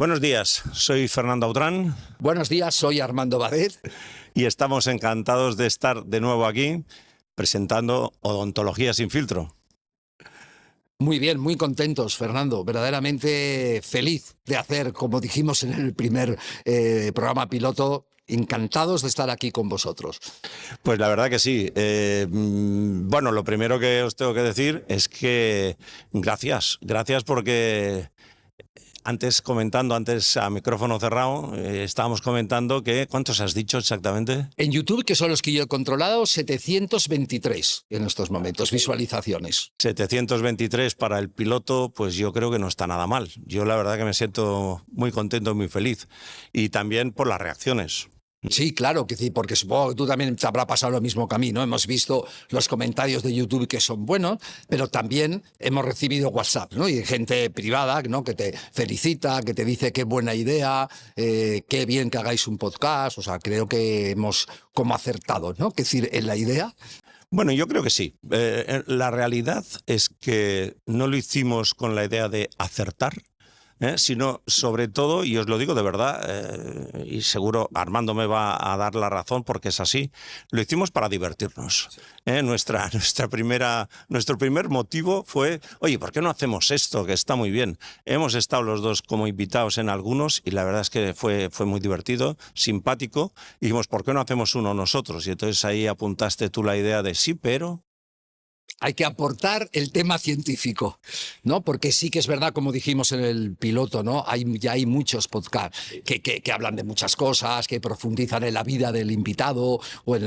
Buenos días, soy Fernando Autrán. Buenos días, soy Armando Badet. Y estamos encantados de estar de nuevo aquí presentando Odontología sin filtro. Muy bien, muy contentos, Fernando. Verdaderamente feliz de hacer, como dijimos en el primer programa piloto, encantados de estar aquí con vosotros. Pues la verdad que sí. Bueno, lo primero que os tengo que decir es que gracias porque antes a micrófono cerrado, estábamos comentando que, ¿cuántos has dicho exactamente? En YouTube, que son los que yo he controlado, 723 en estos momentos, visualizaciones. 723 para el piloto, pues yo creo que no está nada mal. Yo la verdad que me siento muy contento, muy feliz. Y también por las reacciones. Sí, claro que sí, porque supongo que tú también te habrá pasado lo mismo que a mí, ¿no? Hemos visto los comentarios de YouTube que son buenos, pero también hemos recibido WhatsApp, ¿no? Y gente privada, ¿no? Que te felicita, que te dice qué buena idea, qué bien que hagáis un podcast. O sea, creo que hemos como acertado, ¿no? Es decir, en la idea. Bueno, yo creo que sí. La realidad es que no lo hicimos con la idea de acertar, sino sobre todo, y os lo digo de verdad, y seguro Armando me va a dar la razón porque es así, lo hicimos para divertirnos. Nuestro primer motivo fue, oye, ¿por qué no hacemos esto? Que está muy bien. Hemos estado los dos como invitados en algunos y la verdad es que fue muy divertido, simpático, y dijimos, ¿por qué no hacemos uno nosotros? Y entonces ahí apuntaste tú la idea de sí, pero... Hay que aportar el tema científico, ¿no? Porque sí que es verdad, como dijimos en el piloto, ¿no? Ya hay muchos podcasts que hablan de muchas cosas, que profundizan en la vida del invitado o en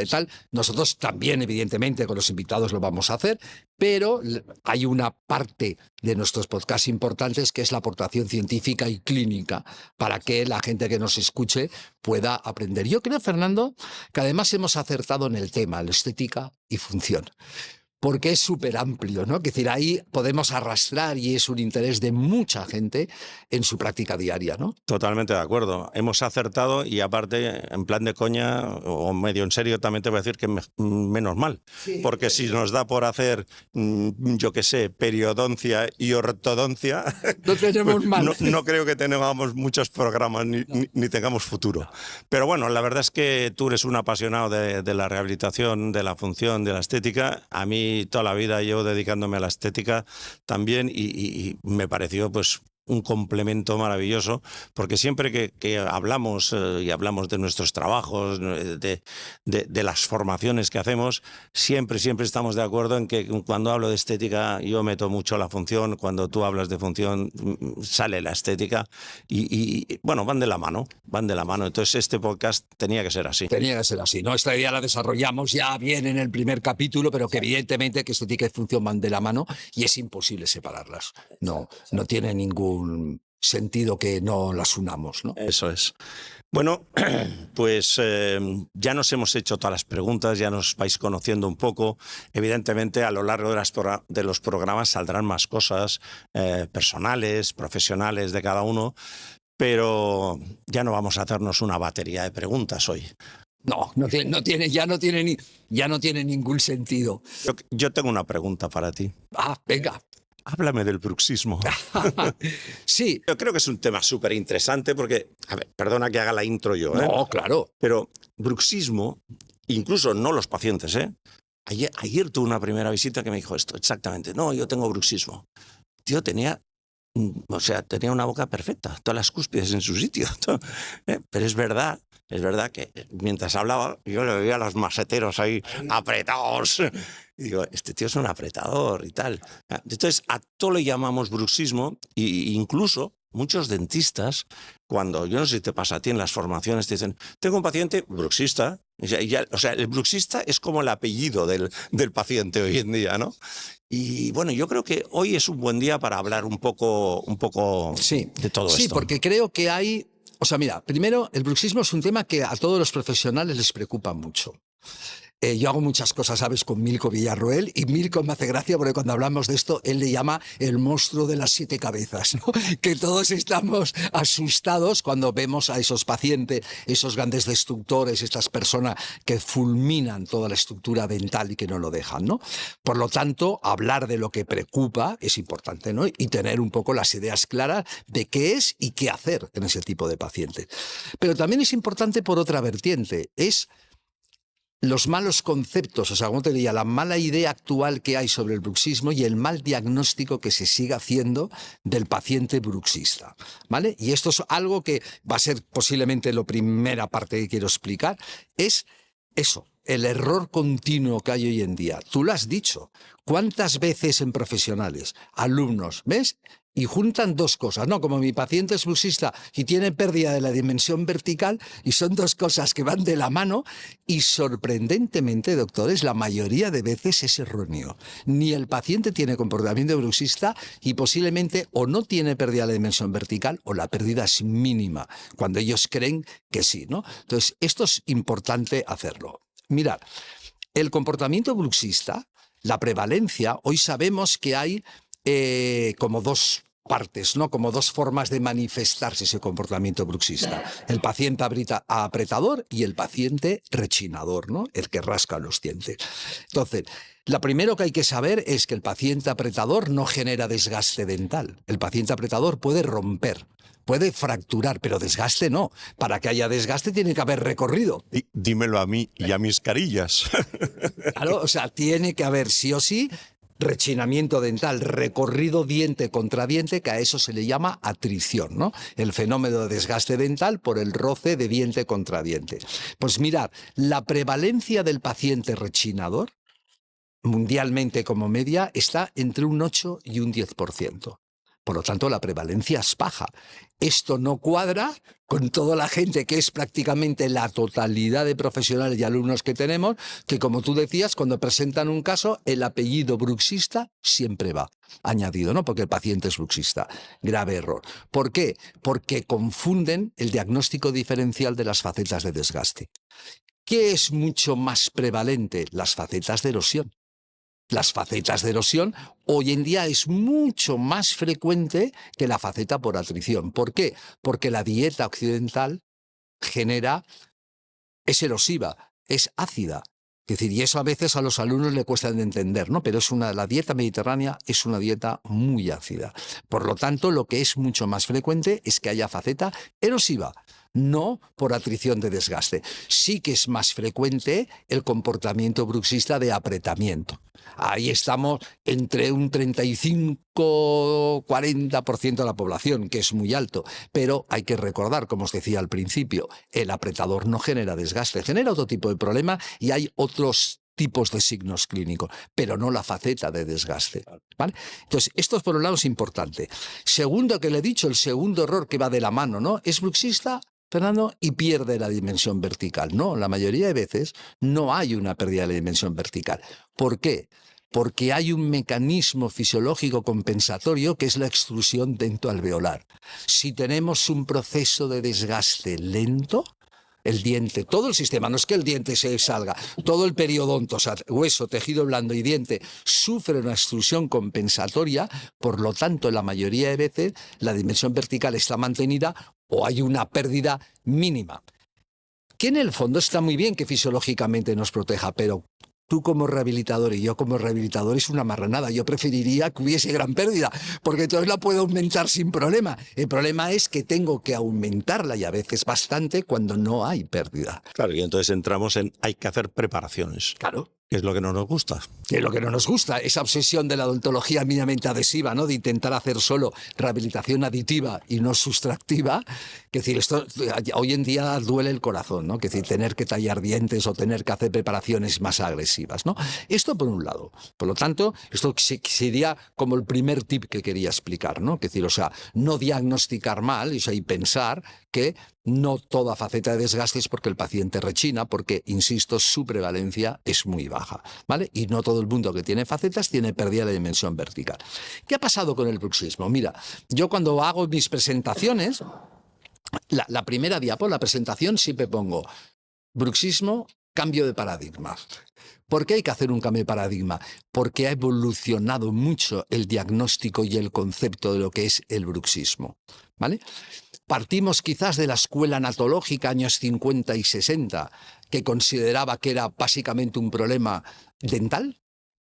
tal. Nosotros también, evidentemente, con los invitados lo vamos a hacer, pero hay una parte de nuestros podcasts importantes que es la aportación científica y clínica para que la gente que nos escuche pueda aprender. Yo creo, Fernando, que además hemos acertado en el tema, la estética y función. Porque es súper amplio, ¿no? Es decir, ahí podemos arrastrar y es un interés de mucha gente en su práctica diaria, ¿no? Totalmente de acuerdo. Hemos acertado y aparte, en plan de coña o medio en serio, también te voy a decir que menos mal. Sí, porque si nos da por hacer, yo qué sé, periodoncia y ortodoncia, no tenemos pues mal. No creo que tengamos muchos programas ni tengamos futuro. Pero bueno, la verdad es que tú eres un apasionado de la rehabilitación, de la función, de la estética. A mí toda la vida llevo dedicándome a la estética también y me pareció pues un complemento maravilloso, porque siempre que hablamos y hablamos de nuestros trabajos, de las formaciones que hacemos, siempre estamos de acuerdo en que cuando hablo de estética yo meto mucho la función, cuando tú hablas de función sale la estética y bueno, van de la mano. Entonces este podcast tenía que ser así. Tenía que ser así, ¿no? Esta idea la desarrollamos ya bien en el primer capítulo, pero que evidentemente que estética y función van de la mano y es imposible separarlas. No tiene ningún sentido que no las unamos, ¿no? Eso es. Bueno, pues ya nos hemos hecho todas las preguntas, ya nos vais conociendo un poco. Evidentemente, a lo largo de los programas saldrán más cosas personales, profesionales de cada uno, pero ya no vamos a hacernos una batería de preguntas hoy. Ya no tiene ningún sentido. Yo tengo una pregunta para ti. Venga. Háblame del bruxismo. Sí. Yo creo que es un tema súper interesante porque, a ver, perdona que haga la intro yo. No, claro. Pero bruxismo, incluso no los pacientes, Ayer tuve una primera visita que me dijo esto, exactamente. No, yo tengo bruxismo. Tío, tenía una boca perfecta, todas las cúspides en su sitio. Pero es verdad que mientras hablaba yo le veía a los maseteros ahí apretados. Y digo, este tío es un apretador y tal. Entonces, a todo le llamamos bruxismo e incluso muchos dentistas, cuando, yo no sé si te pasa a ti en las formaciones, te dicen, tengo un paciente bruxista. O sea, el bruxista es como el apellido del paciente hoy en día, ¿no? Y bueno, yo creo que hoy es un buen día para hablar un poco de todo esto. Sí, porque creo que hay... O sea, mira, primero, el bruxismo es un tema que a todos los profesionales les preocupa mucho. Yo hago muchas cosas, ¿sabes?, con Milko Villarroel, y Milko me hace gracia porque cuando hablamos de esto, él le llama el monstruo de las 7 cabezas, ¿no? Que todos estamos asustados cuando vemos a esos pacientes, esos grandes destructores, estas personas que fulminan toda la estructura dental y que no lo dejan, ¿no? Por lo tanto, hablar de lo que preocupa es importante, ¿no? Y tener un poco las ideas claras de qué es y qué hacer en ese tipo de pacientes. Pero también es importante por otra vertiente, es los malos conceptos, o sea, como te diría, la mala idea actual que hay sobre el bruxismo y el mal diagnóstico que se sigue haciendo del paciente bruxista, ¿vale? Y esto es algo que va a ser posiblemente la primera parte que quiero explicar, es eso, el error continuo que hay hoy en día. Tú lo has dicho, ¿cuántas veces en profesionales, alumnos, ves? Y juntan dos cosas, ¿no? Como mi paciente es bruxista y tiene pérdida de la dimensión vertical, y son dos cosas que van de la mano, y sorprendentemente, doctores, la mayoría de veces es erróneo. Ni el paciente tiene comportamiento bruxista y posiblemente o no tiene pérdida de la dimensión vertical o la pérdida es mínima, cuando ellos creen que sí, ¿no? Entonces, esto es importante hacerlo. Mirad, el comportamiento bruxista, la prevalencia, hoy sabemos que hay como dos partes, ¿no? Como dos formas de manifestarse ese comportamiento bruxista. El paciente apretador y el paciente rechinador, ¿no? El que rasca los dientes. Entonces, lo primero que hay que saber es que el paciente apretador no genera desgaste dental. El paciente apretador puede romper, puede fracturar, pero desgaste no. Para que haya desgaste tiene que haber recorrido. Dímelo a mí y a mis carillas. Claro, o sea, tiene que haber sí o sí rechinamiento dental, recorrido diente contra diente, que a eso se le llama atrición, ¿no? El fenómeno de desgaste dental por el roce de diente contra diente. Pues mirad, la prevalencia del paciente rechinador, mundialmente como media, está entre un 8 y un 10%. Por lo tanto, la prevalencia es baja. Esto no cuadra con toda la gente, que es prácticamente la totalidad de profesionales y alumnos que tenemos, que, como tú decías, cuando presentan un caso, el apellido bruxista siempre va añadido, ¿no? Porque el paciente es bruxista. Grave error. ¿Por qué? Porque confunden el diagnóstico diferencial de las facetas de desgaste. ¿Qué es mucho más prevalente? Las facetas de erosión. Las facetas de erosión hoy en día es mucho más frecuente que la faceta por atrición. ¿Por qué? Porque la dieta occidental es erosiva, es ácida. Es decir, y eso a veces a los alumnos le cuesta de entender, ¿no? Pero la dieta mediterránea es una dieta muy ácida. Por lo tanto, lo que es mucho más frecuente es que haya faceta erosiva, no por atrición de desgaste. Sí que es más frecuente el comportamiento bruxista de apretamiento. Ahí estamos entre un 35-40% de la población, que es muy alto. Pero hay que recordar, como os decía al principio, el apretador no genera desgaste, genera otro tipo de problema y hay otros tipos de signos clínicos, pero no la faceta de desgaste, ¿vale? Entonces, esto por un lado es importante. Segundo que le he dicho, el segundo error que va de la mano, ¿no? Es bruxista, Fernando, y pierde la dimensión vertical. No, la mayoría de veces no hay una pérdida de la dimensión vertical. ¿Por qué? Porque hay un mecanismo fisiológico compensatorio que es la extrusión dentoalveolar. Si tenemos un proceso de desgaste lento, el diente, todo el sistema, no es que el diente se salga, todo el periodonto, o sea, hueso, tejido blando y diente, sufre una extrusión compensatoria, por lo tanto, la mayoría de veces la dimensión vertical está mantenida o hay una pérdida mínima. Que en el fondo está muy bien que fisiológicamente nos proteja, pero tú como rehabilitador y yo como rehabilitador es una marranada. Yo preferiría que hubiese gran pérdida, porque entonces la puedo aumentar sin problema. El problema es que tengo que aumentarla, y a veces bastante, cuando no hay pérdida. Claro, y entonces entramos en hay que hacer preparaciones. Claro. Que es lo que no nos gusta. Que es lo que no nos gusta, esa obsesión de la odontología mínimamente adhesiva, ¿no? De intentar hacer solo rehabilitación aditiva y no sustractiva. Es decir, esto hoy en día duele el corazón, ¿no? Es decir, tener que tallar dientes o tener que hacer preparaciones más agresivas, ¿no? Esto por un lado. Por lo tanto, esto sería como el primer tip que quería explicar, ¿no? Es decir, o sea, no diagnosticar mal, o sea, y pensar que no toda faceta de desgaste es porque el paciente rechina, porque, insisto, su prevalencia es muy baja, ¿vale? Y no todo el mundo que tiene facetas tiene pérdida de dimensión vertical. ¿Qué ha pasado con el bruxismo? Mira, yo cuando hago mis presentaciones, la primera diapo, la presentación, siempre pongo bruxismo Cambio de paradigma. ¿Por qué hay que hacer un cambio de paradigma? Porque ha evolucionado mucho el diagnóstico y el concepto de lo que es el bruxismo, ¿vale? Partimos quizás de la escuela anatológica años 50 y 60, que consideraba que era básicamente un problema dental.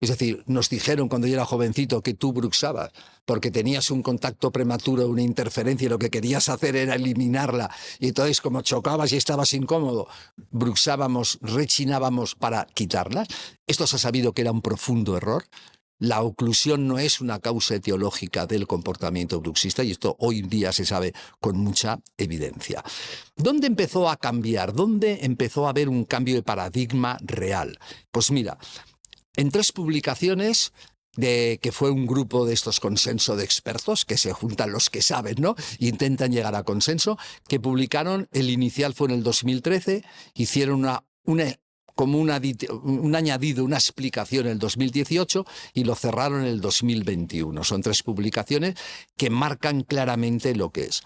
Es decir, nos dijeron cuando yo era jovencito que tú bruxabas porque tenías un contacto prematuro, una interferencia, y lo que querías hacer era eliminarla. Y entonces, como chocabas y estabas incómodo, bruxábamos, rechinábamos para quitarlas. Esto se ha sabido que era un profundo error. La oclusión no es una causa etiológica del comportamiento bruxista y esto hoy en día se sabe con mucha evidencia. ¿Dónde empezó a cambiar? ¿Dónde empezó a haber un cambio de paradigma real? Pues mira, en 3 publicaciones que fue un grupo de estos consenso de expertos, que se juntan los que saben, ¿no? E intentan llegar a consenso, que publicaron, el inicial fue en el 2013, hicieron un añadido, una explicación en el 2018 y lo cerraron en el 2021. Son 3 publicaciones que marcan claramente lo que es.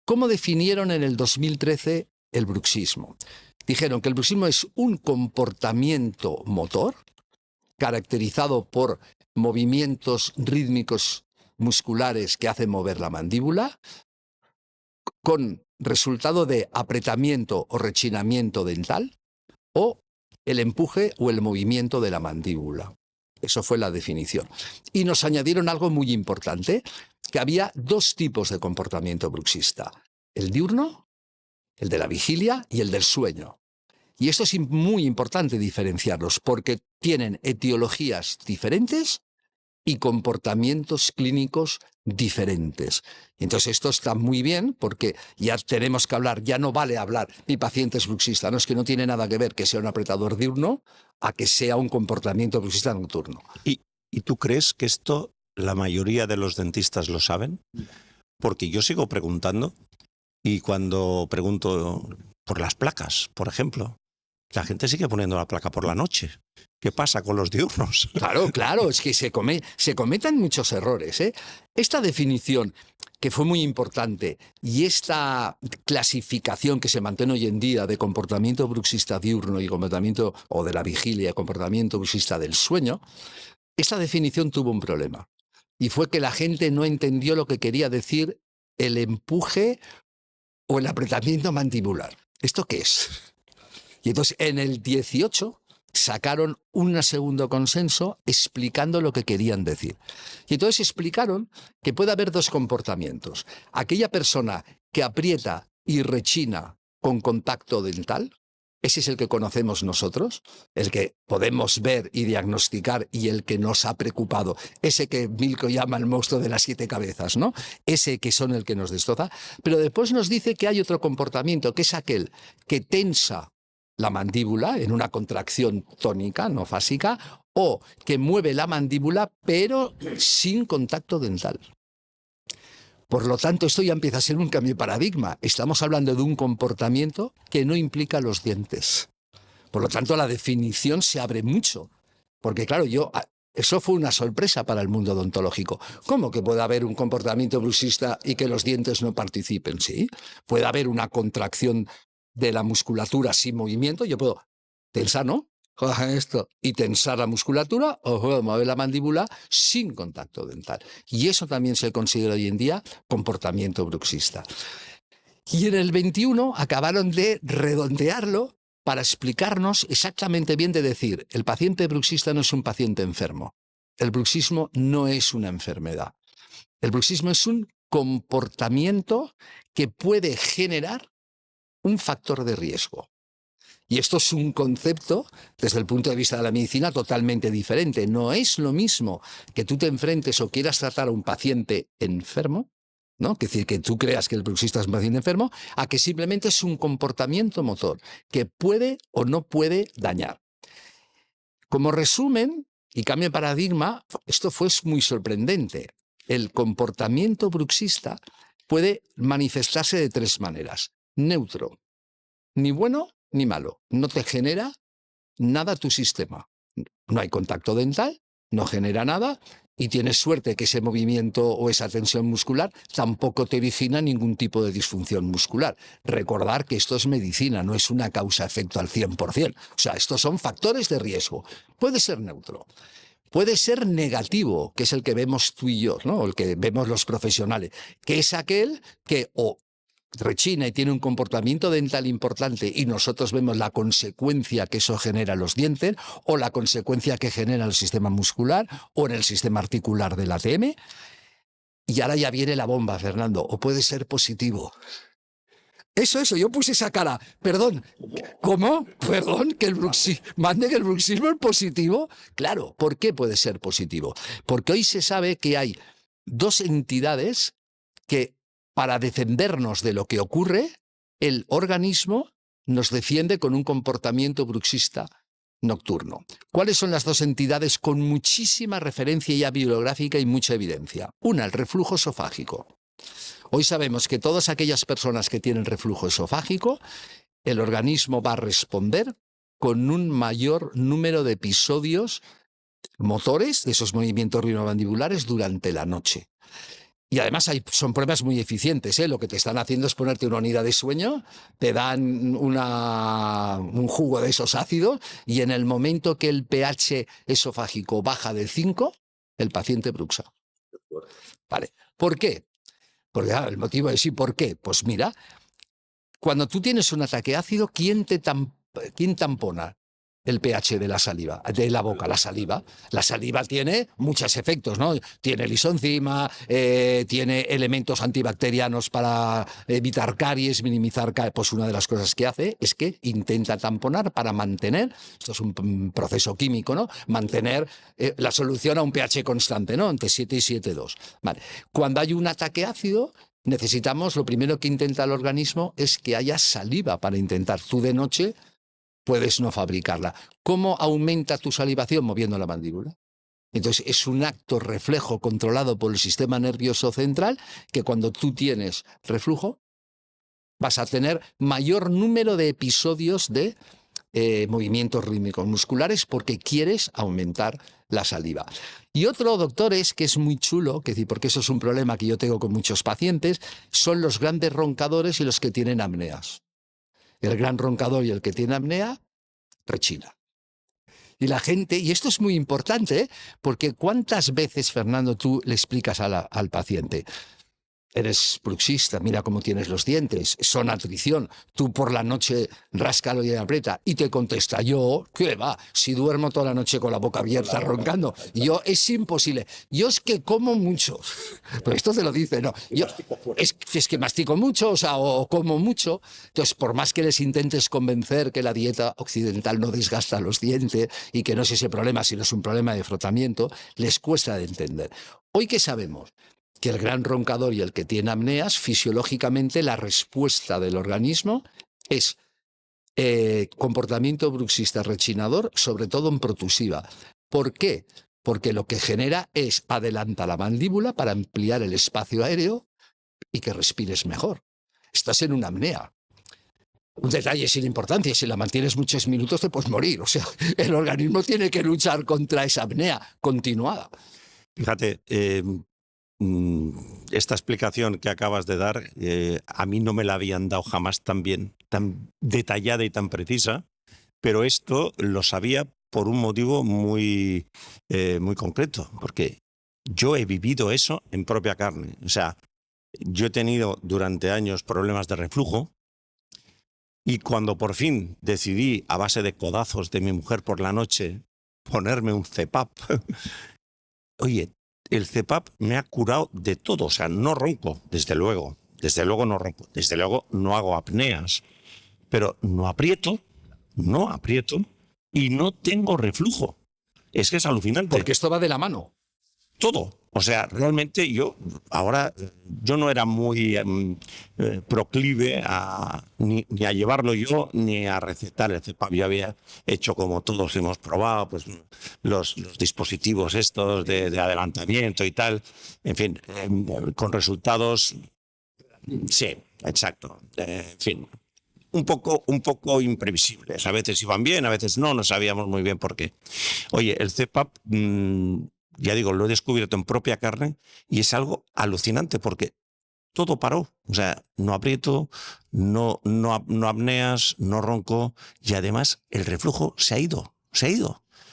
¿Cómo definieron en el 2013 el bruxismo? Dijeron que el bruxismo es un comportamiento motor caracterizado por movimientos rítmicos musculares que hacen mover la mandíbula, con resultado de apretamiento o rechinamiento dental, o el empuje o el movimiento de la mandíbula. Eso fue la definición. Y nos añadieron algo muy importante, que había 2 tipos de comportamiento bruxista: el diurno, el de la vigilia, y el del sueño. Y esto es muy importante diferenciarlos porque tienen etiologías diferentes y comportamientos clínicos diferentes. Entonces esto está muy bien porque ya tenemos que hablar, ya no vale hablar mi paciente es bruxista, no, es que no tiene nada que ver que sea un apretador diurno a que sea un comportamiento bruxista nocturno. ¿Y tú crees que esto la mayoría de los dentistas lo saben? Porque yo sigo preguntando y cuando pregunto por las placas, por ejemplo, la gente sigue poniendo la placa por la noche. ¿Qué pasa con los diurnos? Claro, es que se cometen muchos errores, ¿eh? Esta definición, que fue muy importante, y esta clasificación que se mantiene hoy en día de comportamiento bruxista diurno y comportamiento, o de la vigilia, comportamiento bruxista del sueño, esta definición tuvo un problema. Y fue que la gente no entendió lo que quería decir el empuje o el apretamiento mandibular. ¿Esto qué es? Y entonces en el 18 sacaron un segundo consenso explicando lo que querían decir. Y entonces explicaron que puede haber 2 comportamientos. Aquella persona que aprieta y rechina con contacto dental, ese es el que conocemos nosotros, el que podemos ver y diagnosticar y el que nos ha preocupado, ese que Milko llama el monstruo de las 7 cabezas, ¿no? Ese que son el que nos destroza. Pero después nos dice que hay otro comportamiento, que es aquel que tensa la mandíbula en una contracción tónica, no fásica, o que mueve la mandíbula pero sin contacto dental. Por lo tanto, esto ya empieza a ser un cambio de paradigma. Estamos hablando de un comportamiento que no implica los dientes. Por lo tanto, la definición se abre mucho. Porque claro, eso fue una sorpresa para el mundo odontológico. ¿Cómo que puede haber un comportamiento bruxista y que los dientes no participen? Sí, puede haber una contracción de la musculatura sin movimiento. Yo puedo tensar, ¿no? Esto y tensar la musculatura o puedo mover la mandíbula sin contacto dental. Y eso también se considera hoy en día comportamiento bruxista. Y en el 21 acabaron de redondearlo para explicarnos exactamente bien, de decir, el paciente bruxista no es un paciente enfermo. El bruxismo no es una enfermedad. El bruxismo es un comportamiento que puede generar un factor de riesgo. Y esto es un concepto, desde el punto de vista de la medicina, totalmente diferente. No es lo mismo que tú te enfrentes o quieras tratar a un paciente enfermo, ¿no? Es decir, que tú creas que el bruxista es un paciente enfermo, a que simplemente es un comportamiento motor que puede o no puede dañar. Como resumen y cambio de paradigma, esto fue muy sorprendente. El comportamiento bruxista puede manifestarse de 3 maneras. Neutro, ni bueno ni malo. No te genera nada tu sistema. No hay contacto dental, no genera nada, y tienes suerte que ese movimiento o esa tensión muscular tampoco te origina ningún tipo de disfunción muscular. Recordar que esto es medicina, no es una causa-efecto al 100%. O sea, estos son factores de riesgo. Puede ser neutro. Puede ser negativo, que es el que vemos tú y yo, ¿no? El que vemos los profesionales, que es aquel que o rechina y tiene un comportamiento dental importante y nosotros vemos la consecuencia que eso genera en los dientes o la consecuencia que genera en el sistema muscular o en el sistema articular del ATM. Y ahora ya viene la bomba, Fernando, o puede ser positivo. Eso, yo puse esa cara. Perdón, ¿cómo? Perdón, que el bruxismo es positivo. Claro, ¿por qué puede ser positivo? Porque hoy se sabe que hay dos entidades que, para defendernos de lo que ocurre, el organismo nos defiende con un comportamiento bruxista nocturno. ¿Cuáles son las dos entidades con muchísima referencia ya bibliográfica y mucha evidencia? Una, el reflujo esofágico. Hoy sabemos que todas aquellas personas que tienen reflujo esofágico, el organismo va a responder con un mayor número de episodios motores de esos movimientos rinomandibulares durante la noche. Y además son pruebas muy eficientes, ¿eh? Lo que te están haciendo es ponerte una unidad de sueño, te dan un jugo de esos ácidos y en el momento que el pH esofágico baja de 5, el paciente bruxa. Vale. ¿Por qué? Porque el motivo es sí, ¿por qué? Pues mira, cuando tú tienes un ataque ácido, ¿quién tampona el pH de la saliva, de la boca, la saliva? La saliva tiene muchos efectos, ¿no? Tiene lisoenzima, tiene elementos antibacterianos para evitar caries, minimizar caries. Pues una de las cosas que hace es que intenta tamponar para mantener, esto es un proceso químico, ¿no? Mantener la solución a un pH constante, ¿no? Entre 7 y 7,2. Vale. Cuando hay un ataque ácido, necesitamos, lo primero que intenta el organismo es que haya saliva para intentar. Tú de noche puedes no fabricarla. ¿Cómo aumenta tu salivación? Moviendo la mandíbula. Entonces es un acto reflejo controlado por el sistema nervioso central que cuando tú tienes reflujo vas a tener mayor número de episodios de movimientos rítmicos musculares porque quieres aumentar la saliva. Y otro, doctores, que es muy chulo, porque eso es un problema que yo tengo con muchos pacientes, son los grandes roncadores y los que tienen apneas. El gran roncador y el que tiene apnea, rechina. Y la gente, y esto es muy importante, porque ¿cuántas veces, Fernando, tú le explicas al paciente? Eres bruxista, mira cómo tienes los dientes, son atrición, tú por la noche ráscalo y aprieta, y te contesta, yo, ¿qué va? Si duermo toda la noche con la boca abierta roncando, yo es imposible, yo es que como mucho, pero esto te lo dice, no, yo es que mastico mucho, o como mucho, entonces por más que les intentes convencer que la dieta occidental no desgasta los dientes y que no es ese problema, sino es un problema de frotamiento, les cuesta de entender. Hoy, ¿qué sabemos? Que el gran roncador y el que tiene apneas, fisiológicamente la respuesta del organismo es comportamiento bruxista rechinador, sobre todo en protusiva. ¿Por qué? Porque lo que genera es adelanta la mandíbula para ampliar el espacio aéreo y que respires mejor. Estás en una apnea. Un detalle sin importancia, si la mantienes muchos minutos te puedes morir. O sea, el organismo tiene que luchar contra esa apnea continuada. Fíjate, esta explicación que acabas de dar, a mí no me la habían dado jamás tan bien, tan detallada y tan precisa, pero esto lo sabía por un motivo muy concreto, porque yo he vivido eso en propia carne. O sea, yo he tenido durante años problemas de reflujo y cuando por fin decidí, a base de codazos de mi mujer por la noche, ponerme un CPAP, oye, el CPAP me ha curado de todo, o sea, no ronco, desde luego no ronco, desde luego no hago apneas, pero no aprieto y no tengo reflujo. Es que es alucinante. Porque esto va de la mano. Todo. O sea, realmente yo no era muy proclive ni a llevarlo yo ni a recetar el CPAP. Yo había hecho, como todos hemos probado, pues los dispositivos estos de adelantamiento y tal, en fin, con resultados, sí, exacto, en fin. un poco imprevisibles. A veces iban bien, a veces no sabíamos muy bien por qué. Oye, el CPAP, ya digo, lo he descubierto en propia carne y es algo alucinante porque todo paró. O sea, no aprieto, no apneas, no ronco y además el reflujo se ha ido.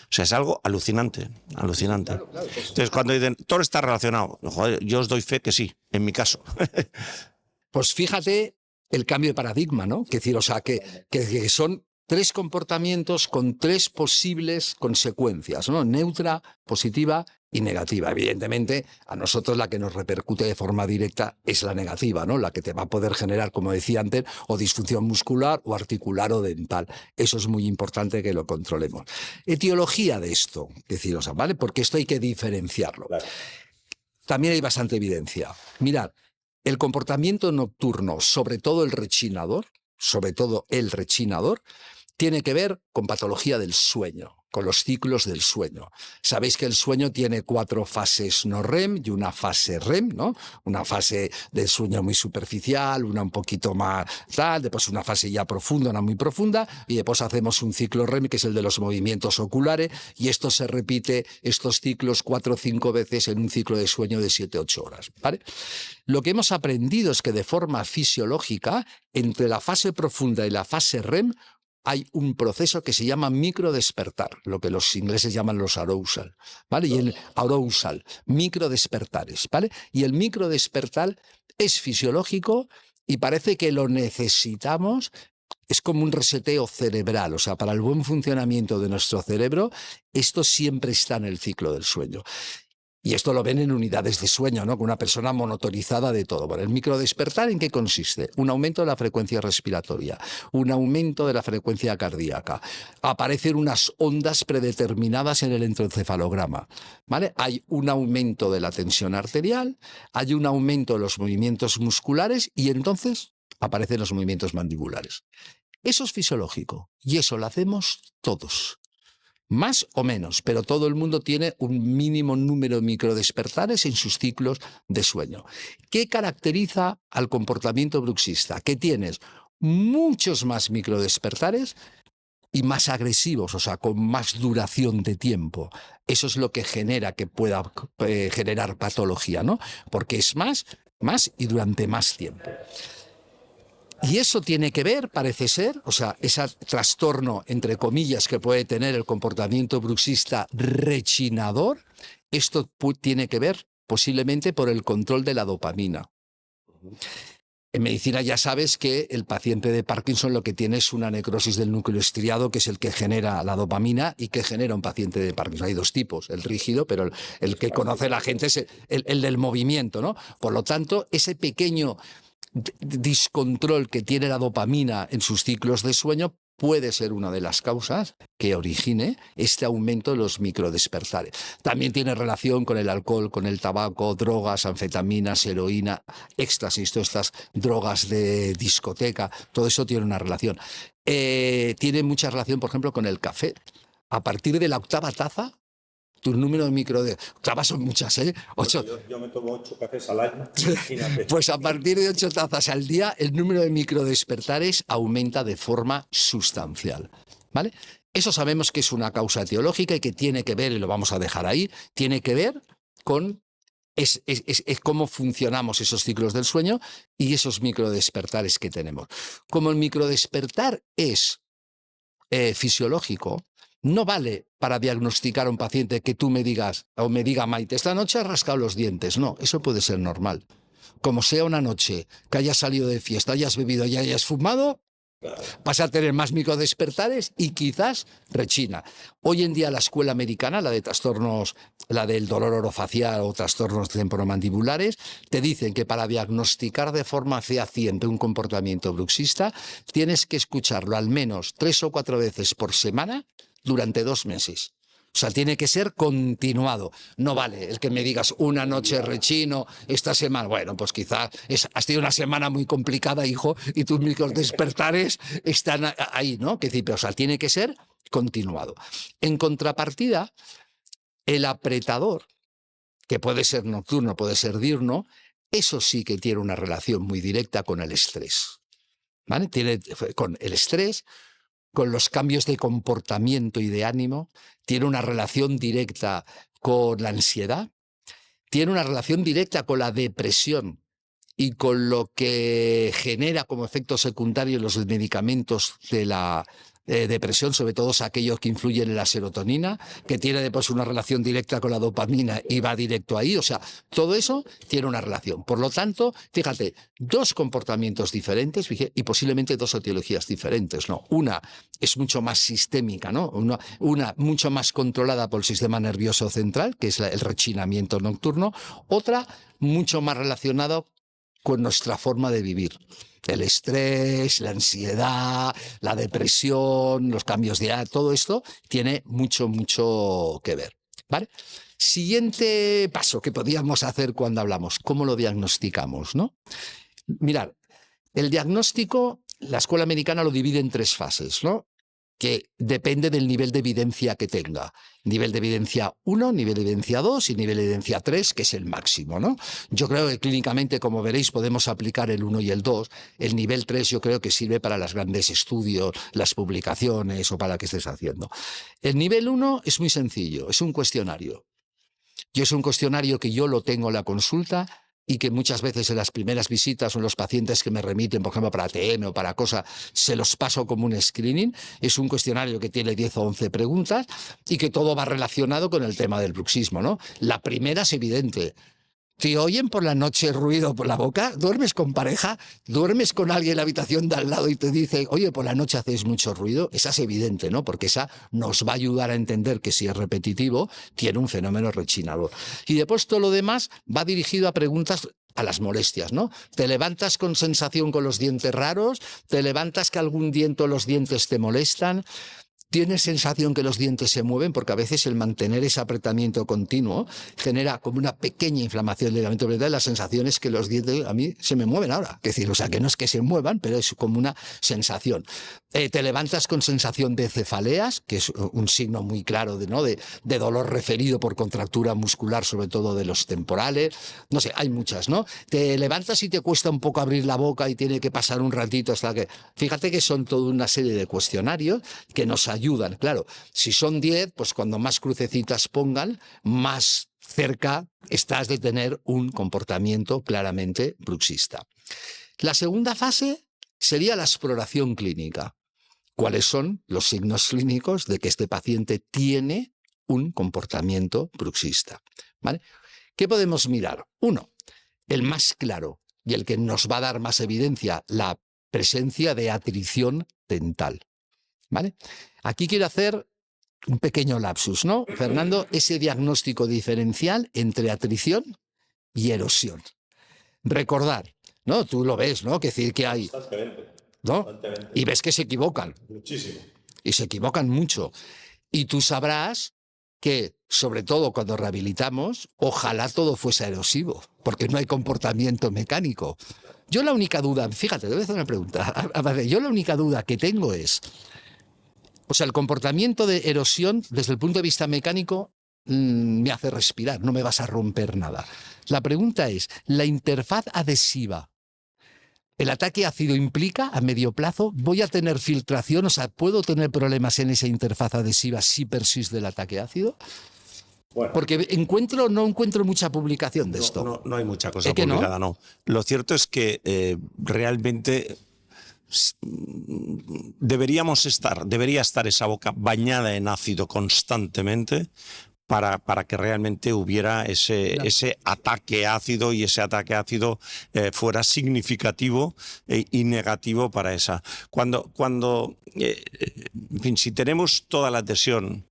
O sea, es algo alucinante, alucinante. Claro, claro, pues, Entonces, cuando dicen, todo está relacionado, joder, yo os doy fe que sí, en mi caso. pues fíjate el cambio de paradigma, ¿no? Que decir, o sea, que son tres comportamientos con tres posibles consecuencias, ¿no? Neutra, positiva y negativa. Evidentemente, a nosotros la que nos repercute de forma directa es la negativa, ¿no? La que te va a poder generar, como decía antes, o disfunción muscular o articular o dental. Eso es muy importante que lo controlemos. Etiología de esto, decir, o sea, ¿vale? Porque esto hay que diferenciarlo. Claro. También hay bastante evidencia. Mirad, el comportamiento nocturno, sobre todo el rechinador, tiene que ver con patología del sueño, con los ciclos del sueño. Sabéis que el sueño tiene 4 fases no REM y una fase REM, ¿no? Una fase del sueño muy superficial, una un poquito más tal, después una fase ya profunda, una muy profunda, y después hacemos un ciclo REM, que es el de los movimientos oculares, y esto se repite, estos ciclos 4 o 5 veces en un ciclo de sueño de 7-8 horas, ¿vale? Lo que hemos aprendido es que de forma fisiológica, entre la fase profunda y la fase REM, hay un proceso que se llama microdespertar, lo que los ingleses llaman los arousal, ¿vale? Y el arousal, microdespertares, ¿vale? Y el microdespertar es fisiológico y parece que lo necesitamos. Es como un reseteo cerebral, o sea, para el buen funcionamiento de nuestro cerebro, esto siempre está en el ciclo del sueño. Y esto lo ven en unidades de sueño, ¿no? Con una persona monotonizada de todo. Bueno, el microdespertar, ¿en qué consiste? Un aumento de la frecuencia respiratoria, un aumento de la frecuencia cardíaca. Aparecen unas ondas predeterminadas en el electroencefalograma, ¿vale? Hay un aumento de la tensión arterial, hay un aumento de los movimientos musculares y entonces aparecen los movimientos mandibulares. Eso es fisiológico y eso lo hacemos todos. Más o menos, pero todo el mundo tiene un mínimo número de microdespertares en sus ciclos de sueño. ¿Qué caracteriza al comportamiento bruxista? Que tienes muchos más microdespertares y más agresivos, o sea, con más duración de tiempo. Eso es lo que genera que pueda generar patología, ¿no? Porque es más y durante más tiempo. Y eso tiene que ver, parece ser, o sea, ese trastorno, entre comillas, que puede tener el comportamiento bruxista rechinador, esto tiene que ver posiblemente por el control de la dopamina. En medicina ya sabes que el paciente de Parkinson lo que tiene es una necrosis del núcleo estriado, que es el que genera la dopamina y que genera un paciente de Parkinson. Hay dos tipos, el rígido, pero el que conoce la gente es el del movimiento, ¿no? Por lo tanto, ese pequeño discontrol que tiene la dopamina en sus ciclos de sueño puede ser una de las causas que origine este aumento de los microdespertares. También tiene relación con el alcohol, con el tabaco, drogas, anfetaminas, heroína, éxtasis, todas estas drogas de discoteca, todo eso tiene una relación. Tiene mucha relación, por ejemplo, con el café. A partir de la 8ª taza, tu número de octavas son muchas, ¿eh? 8. Yo me tomo 8 cafés al año. Pues a partir de 8 tazas al día, el número de microdespertares aumenta de forma sustancial, ¿vale? Eso sabemos que es una causa etiológica y que tiene que ver, y lo vamos a dejar ahí, tiene que ver con es cómo funcionamos esos ciclos del sueño y esos microdespertares que tenemos. Como el microdespertar es fisiológico, no vale para diagnosticar a un paciente que tú me digas, o me diga Maite, esta noche has rascado los dientes. No, eso puede ser normal. Como sea una noche que hayas salido de fiesta, hayas bebido y hayas fumado, vas a tener más microdespertares y quizás rechina. Hoy en día la escuela americana, la de trastornos, la del dolor orofacial o trastornos temporomandibulares, te dicen que para diagnosticar de forma fehaciente un comportamiento bruxista, tienes que escucharlo al menos 3 o 4 veces por semana durante 2 meses. O sea, tiene que ser continuado. No vale el que me digas una noche rechino, esta semana. Bueno, pues quizás has tenido una semana muy complicada, hijo, y tus microdespertares están ahí, ¿no? O sea, tiene que ser continuado. En contrapartida, el apretador, que puede ser nocturno, puede ser diurno, eso sí que tiene una relación muy directa con el estrés. ¿vale? Tiene con el estrés, con los cambios de comportamiento y de ánimo, tiene una relación directa con la ansiedad, tiene una relación directa con la depresión y con lo que genera como efecto secundario los medicamentos de la depresión, sobre todo aquellos que influyen en la serotonina, que tiene después una relación directa con la dopamina y va directo ahí. O sea, todo eso tiene una relación. Por lo tanto, fíjate, dos comportamientos diferentes y posiblemente dos etiologías diferentes, ¿no? Una es mucho más sistémica, ¿no? Una mucho más controlada por el sistema nervioso central, que es el rechinamiento nocturno. Otra mucho más relacionada con nuestra forma de vivir. El estrés, la ansiedad, la depresión, los cambios de edad, todo esto tiene mucho, mucho que ver, ¿vale? Siguiente paso que podíamos hacer cuando hablamos, ¿cómo lo diagnosticamos, no? Mirad, el diagnóstico, la escuela americana lo divide en tres fases, ¿no? Que depende del nivel de evidencia que tenga. Nivel de evidencia 1, nivel de evidencia 2 y nivel de evidencia 3, que es el máximo, ¿no? Yo creo que clínicamente, como veréis, podemos aplicar el 1 y el 2. El nivel 3 yo creo que sirve para los grandes estudios, las publicaciones o para lo que estés haciendo. El nivel 1 es muy sencillo, es un cuestionario. Es un cuestionario que yo lo tengo en la consulta y que muchas veces en las primeras visitas o en los pacientes que me remiten, por ejemplo, para ATM o para cosas, se los paso como un screening. Es un cuestionario que tiene 10 o 11 preguntas y que todo va relacionado con el tema del bruxismo, ¿no? La primera es evidente. ¿Te oyen por la noche ruido por la boca? ¿Duermes con pareja? ¿Duermes con alguien en la habitación de al lado y te dice, oye, por la noche hacéis mucho ruido? Esa es evidente, ¿no? Porque esa nos va a ayudar a entender que si es repetitivo, tiene un fenómeno rechinador. Y después todo lo demás va dirigido a preguntas a las molestias, ¿no? ¿Te levantas con sensación con los dientes raros? ¿Te levantas que algún diente o los dientes te molestan? ¿Tienes sensación que los dientes se mueven? Porque a veces el mantener ese apretamiento continuo genera como una pequeña inflamación del ligamento dental. La sensación es que los dientes a mí se me mueven ahora. Es decir, o sea, que no es que se muevan, pero es como una sensación. Te levantas con sensación de cefaleas, que es un signo muy claro de, ¿no? de dolor referido por contractura muscular, sobre todo de los temporales. No sé, hay muchas, ¿no? Te levantas y te cuesta un poco abrir la boca y tiene que pasar un ratito hasta que... Fíjate que son toda una serie de cuestionarios que nos ayudan. Claro, si son 10, pues cuando más crucecitas pongan, más cerca estás de tener un comportamiento claramente bruxista. La segunda fase sería la exploración clínica. ¿Cuáles son los signos clínicos de que este paciente tiene un comportamiento bruxista? ¿Vale? ¿Qué podemos mirar? Uno, el más claro y el que nos va a dar más evidencia, la presencia de atrición dental. ¿Vale? Aquí quiero hacer un pequeño lapsus, ¿no, Fernando? Ese diagnóstico diferencial entre atrición y erosión. Recordar, ¿no? Tú lo ves, ¿no? Que decir que hay... ¿no? Y ves que se equivocan. Muchísimo. Y se equivocan mucho. Y tú sabrás que, sobre todo cuando rehabilitamos, ojalá todo fuese erosivo, porque no hay comportamiento mecánico. Yo la única duda, fíjate, te voy a hacer una pregunta. Yo la única duda que tengo es, o sea, el comportamiento de erosión, desde el punto de vista mecánico, me hace respirar, no me vas a romper nada. La pregunta es, ¿la interfaz adhesiva, el ataque ácido implica a medio plazo? ¿Voy a tener filtración? O sea, ¿puedo tener problemas en esa interfaz adhesiva si persiste el ataque ácido? Bueno, porque no encuentro mucha publicación de esto. No hay mucha cosa publicada, no. Lo cierto es que realmente debería estar esa boca bañada en ácido constantemente para que realmente hubiera ese ataque ácido, y ese ataque ácido fuera significativo y negativo para esa. En fin, si tenemos toda la adhesión,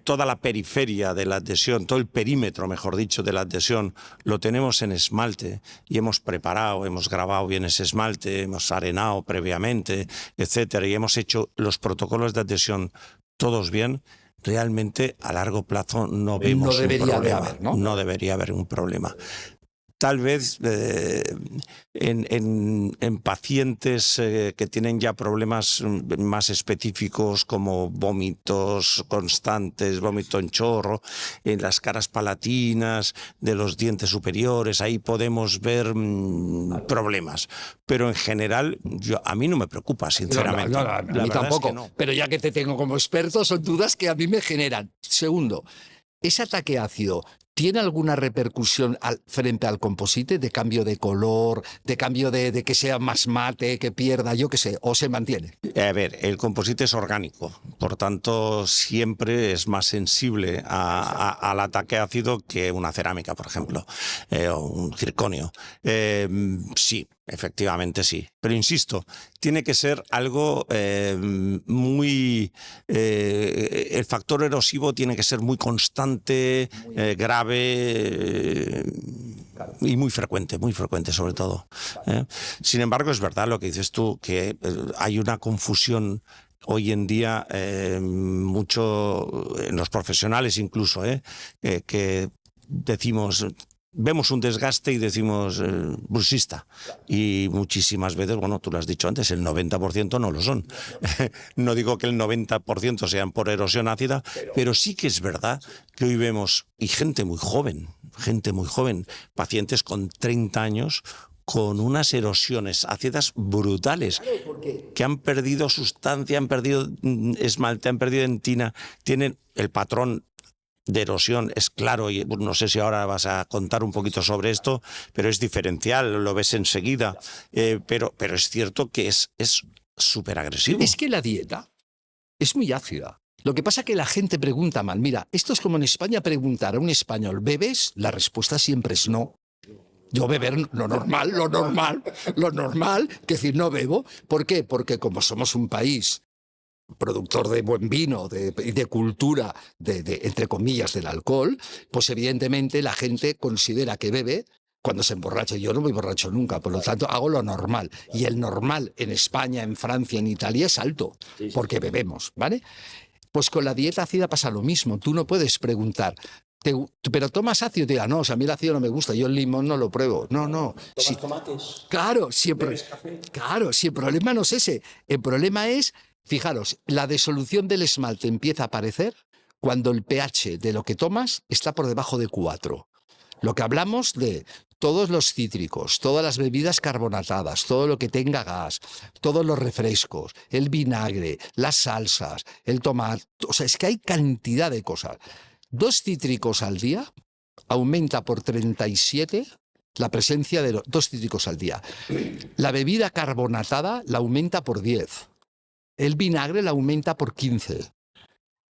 toda la periferia de la adhesión, todo el perímetro, mejor dicho, de la adhesión, lo tenemos en esmalte y hemos preparado, hemos grabado bien ese esmalte, hemos arenado previamente, etcétera, y hemos hecho los protocolos de adhesión todos bien, realmente a largo plazo no vemos un problema. No debería haber un problema. tal vez en pacientes que tienen ya problemas más específicos como vómitos constantes, vómito en chorro, en las caras palatinas, de los dientes superiores, ahí podemos ver problemas. Pero en general, a mí no me preocupa, sinceramente. No, a mí tampoco. No. Pero ya que te tengo como experto, son dudas que a mí me generan. Segundo, ¿ese ataque ácido tiene alguna repercusión frente al composite, de cambio de color, de cambio de que sea más mate, que pierda, yo qué sé, o se mantiene? A ver, el composite es orgánico, por tanto siempre es más sensible al ataque ácido que una cerámica, por ejemplo, o un circonio. Sí, efectivamente sí. Pero insisto, tiene que ser algo muy... el factor erosivo tiene que ser muy constante, grave y muy frecuente sobre todo. Sin embargo, es verdad lo que dices tú, que hay una confusión hoy en día mucho en los profesionales incluso, que decimos... Vemos un desgaste y decimos bruxista. Y muchísimas veces, bueno, tú lo has dicho antes, el 90% no lo son. No digo que el 90% sean por erosión ácida, pero sí que es verdad que hoy vemos, y gente muy joven, pacientes con 30 años, con unas erosiones ácidas brutales, que han perdido sustancia, han perdido esmalte, han perdido dentina, tienen el patrón de erosión es claro, y no sé si ahora vas a contar un poquito sobre esto, pero es diferencial, lo ves enseguida, pero es cierto que es súper agresivo. Es que la dieta es muy ácida. Lo que pasa es que la gente pregunta mal. Mira, esto es como en España preguntar a un español, ¿bebes? La respuesta siempre es no. Yo beber lo normal, que decir, no bebo. ¿Por qué? Porque como somos un país productor de buen vino, de cultura, entre comillas, del alcohol, pues evidentemente la gente considera que bebe cuando se emborracha. Yo no me emborracho nunca, por lo tanto hago lo normal. Y el normal en España, en Francia, en Italia es alto, porque bebemos, ¿vale? Pues con la dieta ácida pasa lo mismo. Tú no puedes preguntar, ¿pero tomas ácido? Te diga, no, o sea, a mí el ácido no me gusta, yo el limón no lo pruebo. No. ¿Tomas tomates? Claro, siempre. Claro, si el problema no es ese. El problema es, fijaros, la disolución del esmalte empieza a aparecer cuando el pH de lo que tomas está por debajo de 4. Lo que hablamos de todos los cítricos, todas las bebidas carbonatadas, todo lo que tenga gas, todos los refrescos, el vinagre, las salsas, el tomate, o sea, es que hay cantidad de cosas. 2 cítricos al día aumenta por 37 la presencia de 2 cítricos al día. La bebida carbonatada la aumenta por 10. El vinagre la aumenta por 15.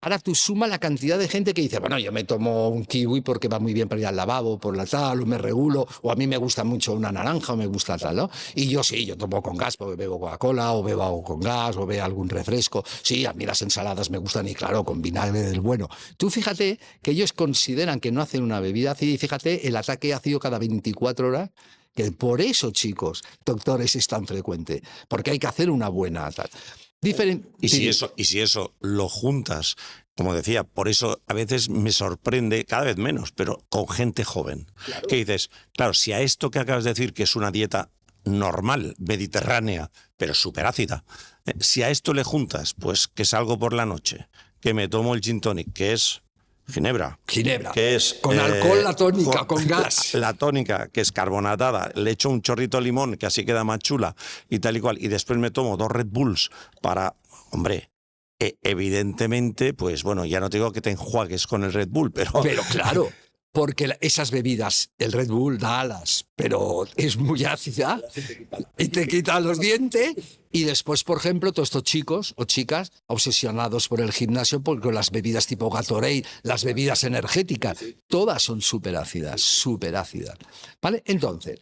Ahora tú suma la cantidad de gente que dice, bueno, yo me tomo un kiwi porque va muy bien para ir al lavabo, por la tal, o me regulo, o a mí me gusta mucho una naranja, o me gusta tal, ¿no? Y yo sí, yo tomo con gas porque bebo Coca-Cola, o bebo algo con gas, o bebo algún refresco. Sí, a mí las ensaladas me gustan y claro, con vinagre del bueno. Tú fíjate que ellos consideran que no hacen una bebida ácida y fíjate el ataque ácido cada 24 horas, que por eso, chicos, doctores, es tan frecuente, porque hay que hacer una buena tal. Y si eso lo juntas, como decía, por eso a veces me sorprende, cada vez menos, pero con gente joven. Claro. Que dices, claro, si a esto que acabas de decir, que es una dieta normal, mediterránea, pero súper ácida, si a esto le juntas, pues que salgo por la noche, que me tomo el gin tonic, que es Ginebra. Que es con alcohol, la tónica, con gas. La tónica, que es carbonatada, le echo un chorrito de limón, que así queda más chula, y tal y cual, y después me tomo 2 Red Bulls para, hombre, evidentemente, pues bueno, ya no te digo que te enjuagues con el Red Bull, pero... Pero claro, porque esas bebidas, el Red Bull da alas, pero es muy ácida y te quita los dientes. Y después, por ejemplo, todos estos chicos o chicas obsesionados por el gimnasio, porque las bebidas tipo Gatorade, las bebidas energéticas, todas son súper ácidas, ¿vale? Entonces,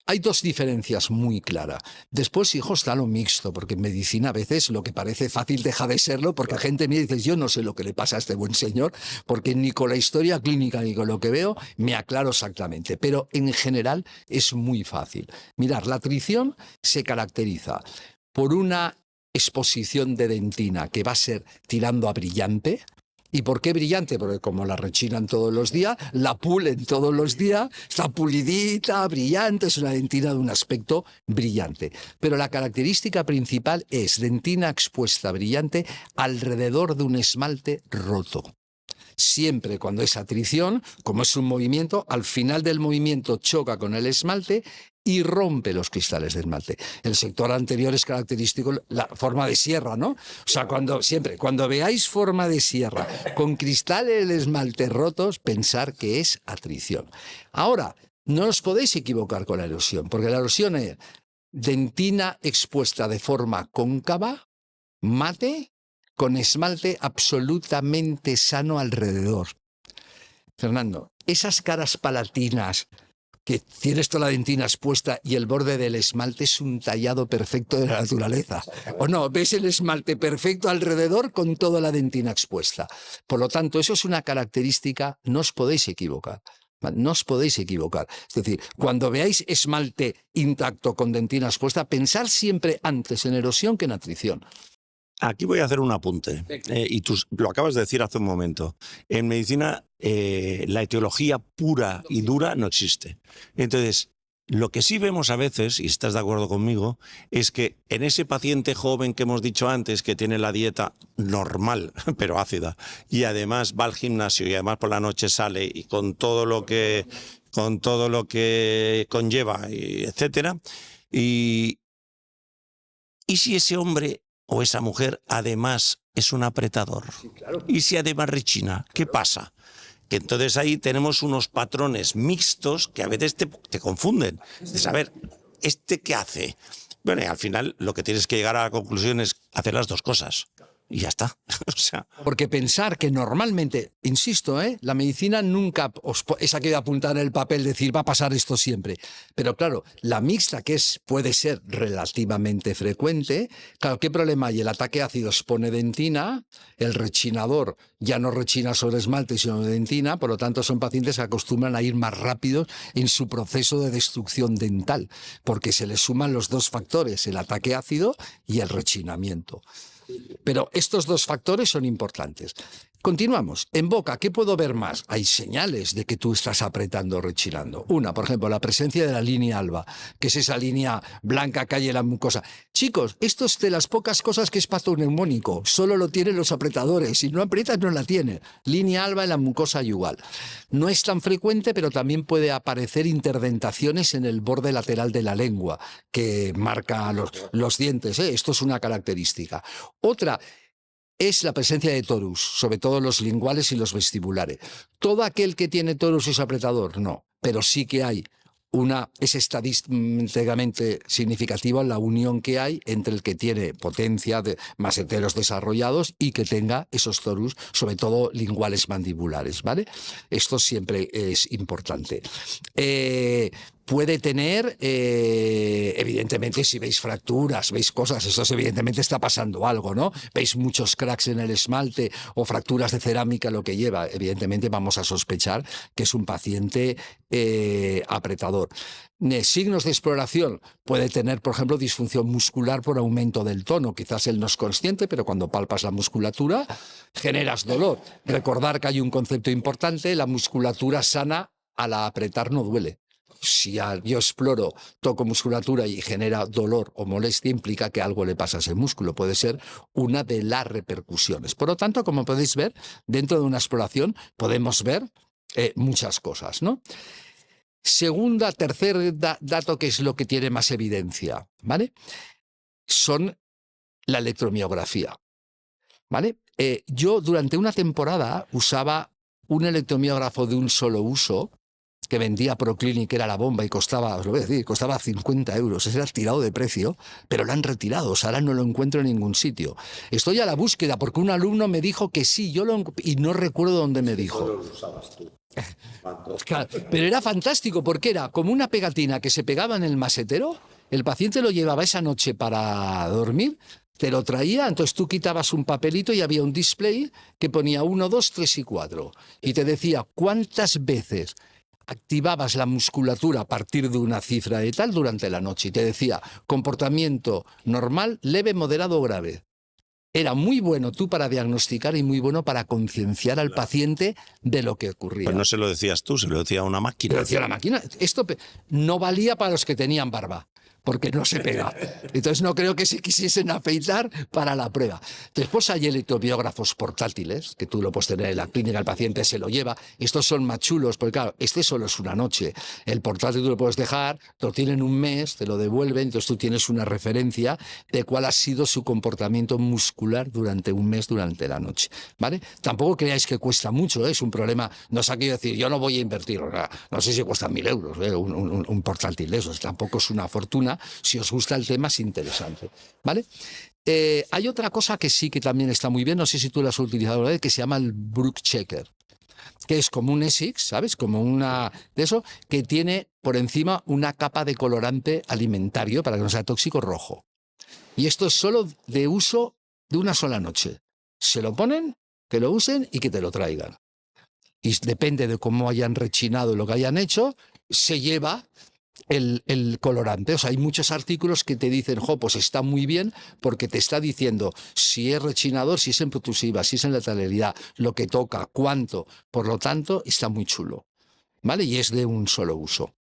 hay 2 diferencias muy claras. Después, hijo, está lo mixto, porque en medicina a veces lo que parece fácil deja de serlo, porque la gente me dice, yo no sé lo que le pasa a este buen señor, porque ni con la historia clínica ni con lo que veo me aclaro exactamente. Pero en general es muy fácil. Mirad, la atrición se caracteriza por una exposición de dentina que va a ser tirando a brillante ¿Y por qué brillante? Porque como la rechinan todos los días, la pulen todos los días, está pulidita, brillante, es una dentina de un aspecto brillante. Pero la característica principal es dentina expuesta brillante alrededor de un esmalte roto. Siempre cuando es atrición, como es un movimiento, al final del movimiento choca con el esmalte y rompe los cristales de esmalte. El sector anterior es característico, la forma de sierra, ¿no? O sea, cuando veáis forma de sierra con cristales de esmalte rotos, pensar que es atrición. Ahora, no os podéis equivocar con la erosión, porque la erosión es dentina expuesta de forma cóncava, mate, con esmalte absolutamente sano alrededor. Fernando, esas caras palatinas que tienes toda la dentina expuesta y el borde del esmalte es un tallado perfecto de la naturaleza. ¿O no? ¿Ves el esmalte perfecto alrededor con toda la dentina expuesta? Por lo tanto, eso es una característica, no os podéis equivocar. No os podéis equivocar. Es decir, cuando veáis esmalte intacto con dentina expuesta, pensar siempre antes en erosión que en atrición. Aquí voy a hacer un apunte, y tú lo acabas de decir hace un momento. En medicina, la etiología pura y dura no existe. Entonces, lo que sí vemos a veces, y estás de acuerdo conmigo, es que en ese paciente joven que hemos dicho antes, que tiene la dieta normal, pero ácida, y además va al gimnasio y además por la noche sale y con todo lo que conlleva, etcétera, y si ese hombre o esa mujer además es un apretador, Sí, claro. y si además rechina, ¿qué pasa? Que entonces ahí tenemos unos patrones mixtos que a veces te confunden. De saber, ¿este qué hace? Bueno, y al final lo que tienes que llegar a la conclusión es hacer las dos cosas. Y ya está. O sea, porque pensar que normalmente, insisto, la medicina nunca es aquí de apuntar en el papel, decir va a pasar esto siempre. Pero claro, la mixta, que puede ser relativamente frecuente, claro, ¿qué problema hay? El ataque ácido expone dentina, el rechinador ya no rechina sobre esmalte, sino dentina, por lo tanto son pacientes que acostumbran a ir más rápidos en su proceso de destrucción dental, porque se les suman los dos factores, el ataque ácido y el rechinamiento. Pero estos dos factores son importantes. Continuamos. En boca, ¿qué puedo ver más? Hay señales de que tú estás apretando o rechinando. Una, por ejemplo, la presencia de la línea alba, que es esa línea blanca que hay en la mucosa. Chicos, esto es de las pocas cosas que es patoneumónico. Solo lo tienen los apretadores. Si no aprietas, no la tiene. Línea alba en la mucosa yugal. No es tan frecuente, pero también puede aparecer interdentaciones en el borde lateral de la lengua, que marca los dientes. Esto es una característica. Otra es la presencia de torus, sobre todo los linguales y los vestibulares. ¿Todo aquel que tiene torus es apretador? No, pero sí que hay es estadísticamente significativa la unión que hay entre el que tiene potencia de maseteros desarrollados y que tenga esos torus, sobre todo linguales mandibulares, ¿vale? Esto siempre es importante. Puede tener, evidentemente, si veis fracturas, veis cosas, esto evidentemente está pasando algo, ¿no? Veis muchos cracks en el esmalte o fracturas de cerámica, lo que lleva, evidentemente vamos a sospechar que es un paciente apretador. Signos de exploración, puede tener, por ejemplo, disfunción muscular por aumento del tono. Quizás él no es consciente, pero cuando palpas la musculatura generas dolor. Recordar que hay un concepto importante, la musculatura sana al apretar no duele. Si yo exploro, toco musculatura y genera dolor o molestia, implica que algo le pasa a ese músculo. Puede ser una de las repercusiones. Por lo tanto, como podéis ver, dentro de una exploración podemos ver muchas cosas, ¿no? Tercer dato, que es lo que tiene más evidencia, ¿vale? Son la electromiografía, ¿vale? Yo durante una temporada usaba un electromiógrafo de un solo uso que vendía Proclinic, que era la bomba, y costaba, os lo voy a decir, costaba 50 euros. Ese era tirado de precio, pero lo han retirado. O sea, ahora no lo encuentro en ningún sitio. Estoy a la búsqueda porque un alumno me dijo que sí, y no recuerdo dónde me dijo. ¿Cómo lo usabas tú? Claro, pero era fantástico porque era como una pegatina que se pegaba en el masetero, el paciente lo llevaba esa noche para dormir, te lo traía, entonces tú quitabas un papelito y había un display que ponía 1, 2, 3 y 4 y te decía cuántas veces activabas la musculatura a partir de una cifra de tal durante la noche y te decía comportamiento normal, leve, moderado o grave. Era muy bueno tú para diagnosticar y muy bueno para concienciar al paciente de lo que ocurría. Pues no se lo decías tú, se lo decía una máquina. Pero decía la máquina, esto no valía para los que tenían barba, porque no se pega. Entonces no creo que se quisiesen afeitar para la prueba. Después hay electrobiógrafos portátiles, que tú lo puedes tener en la clínica, el paciente se lo lleva. Estos son más chulos, porque claro, este solo es una noche. El portátil tú lo puedes dejar, lo tienen un mes, te lo devuelven, entonces tú tienes una referencia de cuál ha sido su comportamiento muscular durante un mes, durante la noche. ¿Vale? Tampoco creáis que cuesta mucho, ¿eh? Es un problema. No os quiero decir, yo no voy a invertir, no sé si cuesta 1.000 euros, un portátil de esos, tampoco es una fortuna. Si os gusta el tema, es interesante, ¿vale? Hay otra cosa que sí que también está muy bien, no sé si tú la has utilizado, ¿vale? Que se llama el Brook Checker, que es como un Essex, ¿sabes? Como una de eso, que tiene por encima una capa de colorante alimentario para que no sea tóxico rojo. Y esto es solo de uso de una sola noche. Se lo ponen, que lo usen y que te lo traigan. Y depende de cómo hayan rechinado lo que hayan hecho, se lleva el colorante. O sea, hay muchos artículos que te dicen, pues está muy bien porque te está diciendo si es rechinador, si es en protusiva, si es en lateralidad, lo que toca, cuánto. Por lo tanto, está muy chulo. ¿Vale? Y es de un solo uso.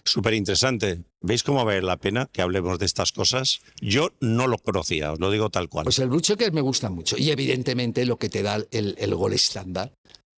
Súper interesante. ¿Veis cómo vale la pena que hablemos de estas cosas? Yo no lo conocía, os lo digo tal cual. Pues el Brook Checker me gusta mucho. Y evidentemente lo que te da el gol estándar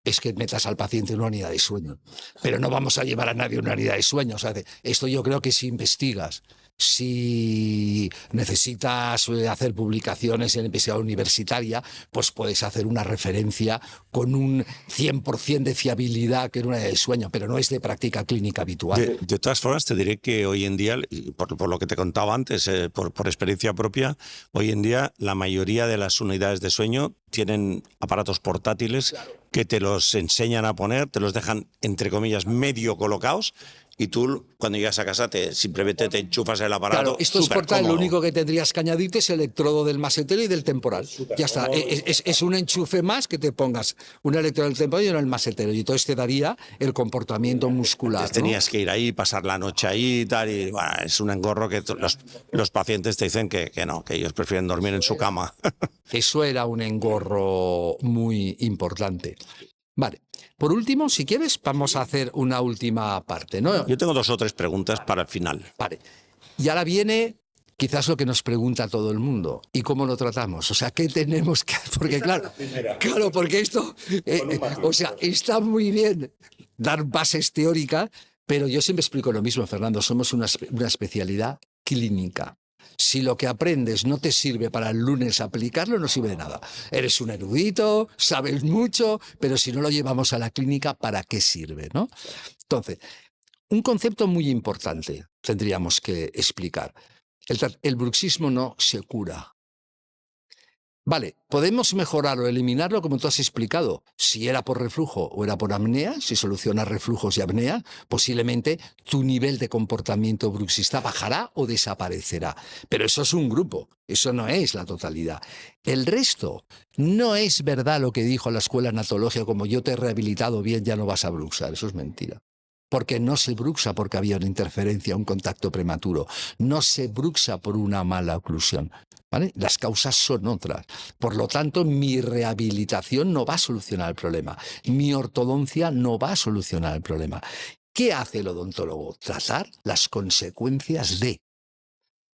es que metas al paciente en una unidad de sueño. Pero no vamos a llevar a nadie a una unidad de sueño. O sea, esto yo creo que si investigas, si necesitas hacer publicaciones en investigación universitaria, pues puedes hacer una referencia con un 100% de fiabilidad que en una unidad de sueño, pero no es de práctica clínica habitual. De todas formas, te diré que hoy en día, por lo que te contaba antes, por experiencia propia, hoy en día la mayoría de las unidades de sueño tienen aparatos portátiles, claro, que te los enseñan a poner, te los dejan, entre comillas, medio colocados, y tú, cuando llegas a casa, simplemente te enchufas el aparato. Claro, esto es portátil, lo único que tendrías que añadirte es el electrodo del masetero y del temporal. Ya está, es un enchufe más que te pongas un electrodo del temporal y uno del masetero, y entonces te daría el comportamiento muscular. Entonces, tenías que ir ahí, pasar la noche ahí y tal, y bueno, es un engorro que los pacientes te dicen que no, que ellos prefieren dormir en su cama. Eso era un engorro muy importante. Vale, por último, si quieres, vamos a hacer una última parte, ¿no? Yo tengo 2 o 3 preguntas para el final. Vale, y ahora viene quizás lo que nos pregunta todo el mundo, ¿y cómo lo tratamos? O sea, ¿qué tenemos que hacer? Porque claro, porque esto, o sea, está muy bien dar bases teóricas, pero yo siempre explico lo mismo, Fernando, somos una especialidad clínica. Si lo que aprendes no te sirve para el lunes aplicarlo, no sirve de nada. Eres un erudito, sabes mucho, pero si no lo llevamos a la clínica, ¿para qué sirve, no? Entonces, un concepto muy importante tendríamos que explicar. El bruxismo no se cura. Vale, podemos mejorarlo, eliminarlo como tú has explicado. Si era por reflujo o era por apnea, si solucionas reflujos y apnea, posiblemente tu nivel de comportamiento bruxista bajará o desaparecerá. Pero eso es un grupo, eso no es la totalidad. El resto, no es verdad lo que dijo la escuela anatológica, como yo te he rehabilitado bien, ya no vas a bruxar. Eso es mentira. Porque no se bruxa porque había una interferencia, un contacto prematuro. No se bruxa por una mala oclusión. ¿Vale? Las causas son otras. Por lo tanto, mi rehabilitación no va a solucionar el problema. Mi ortodoncia no va a solucionar el problema. ¿Qué hace el odontólogo? Tratar las consecuencias de.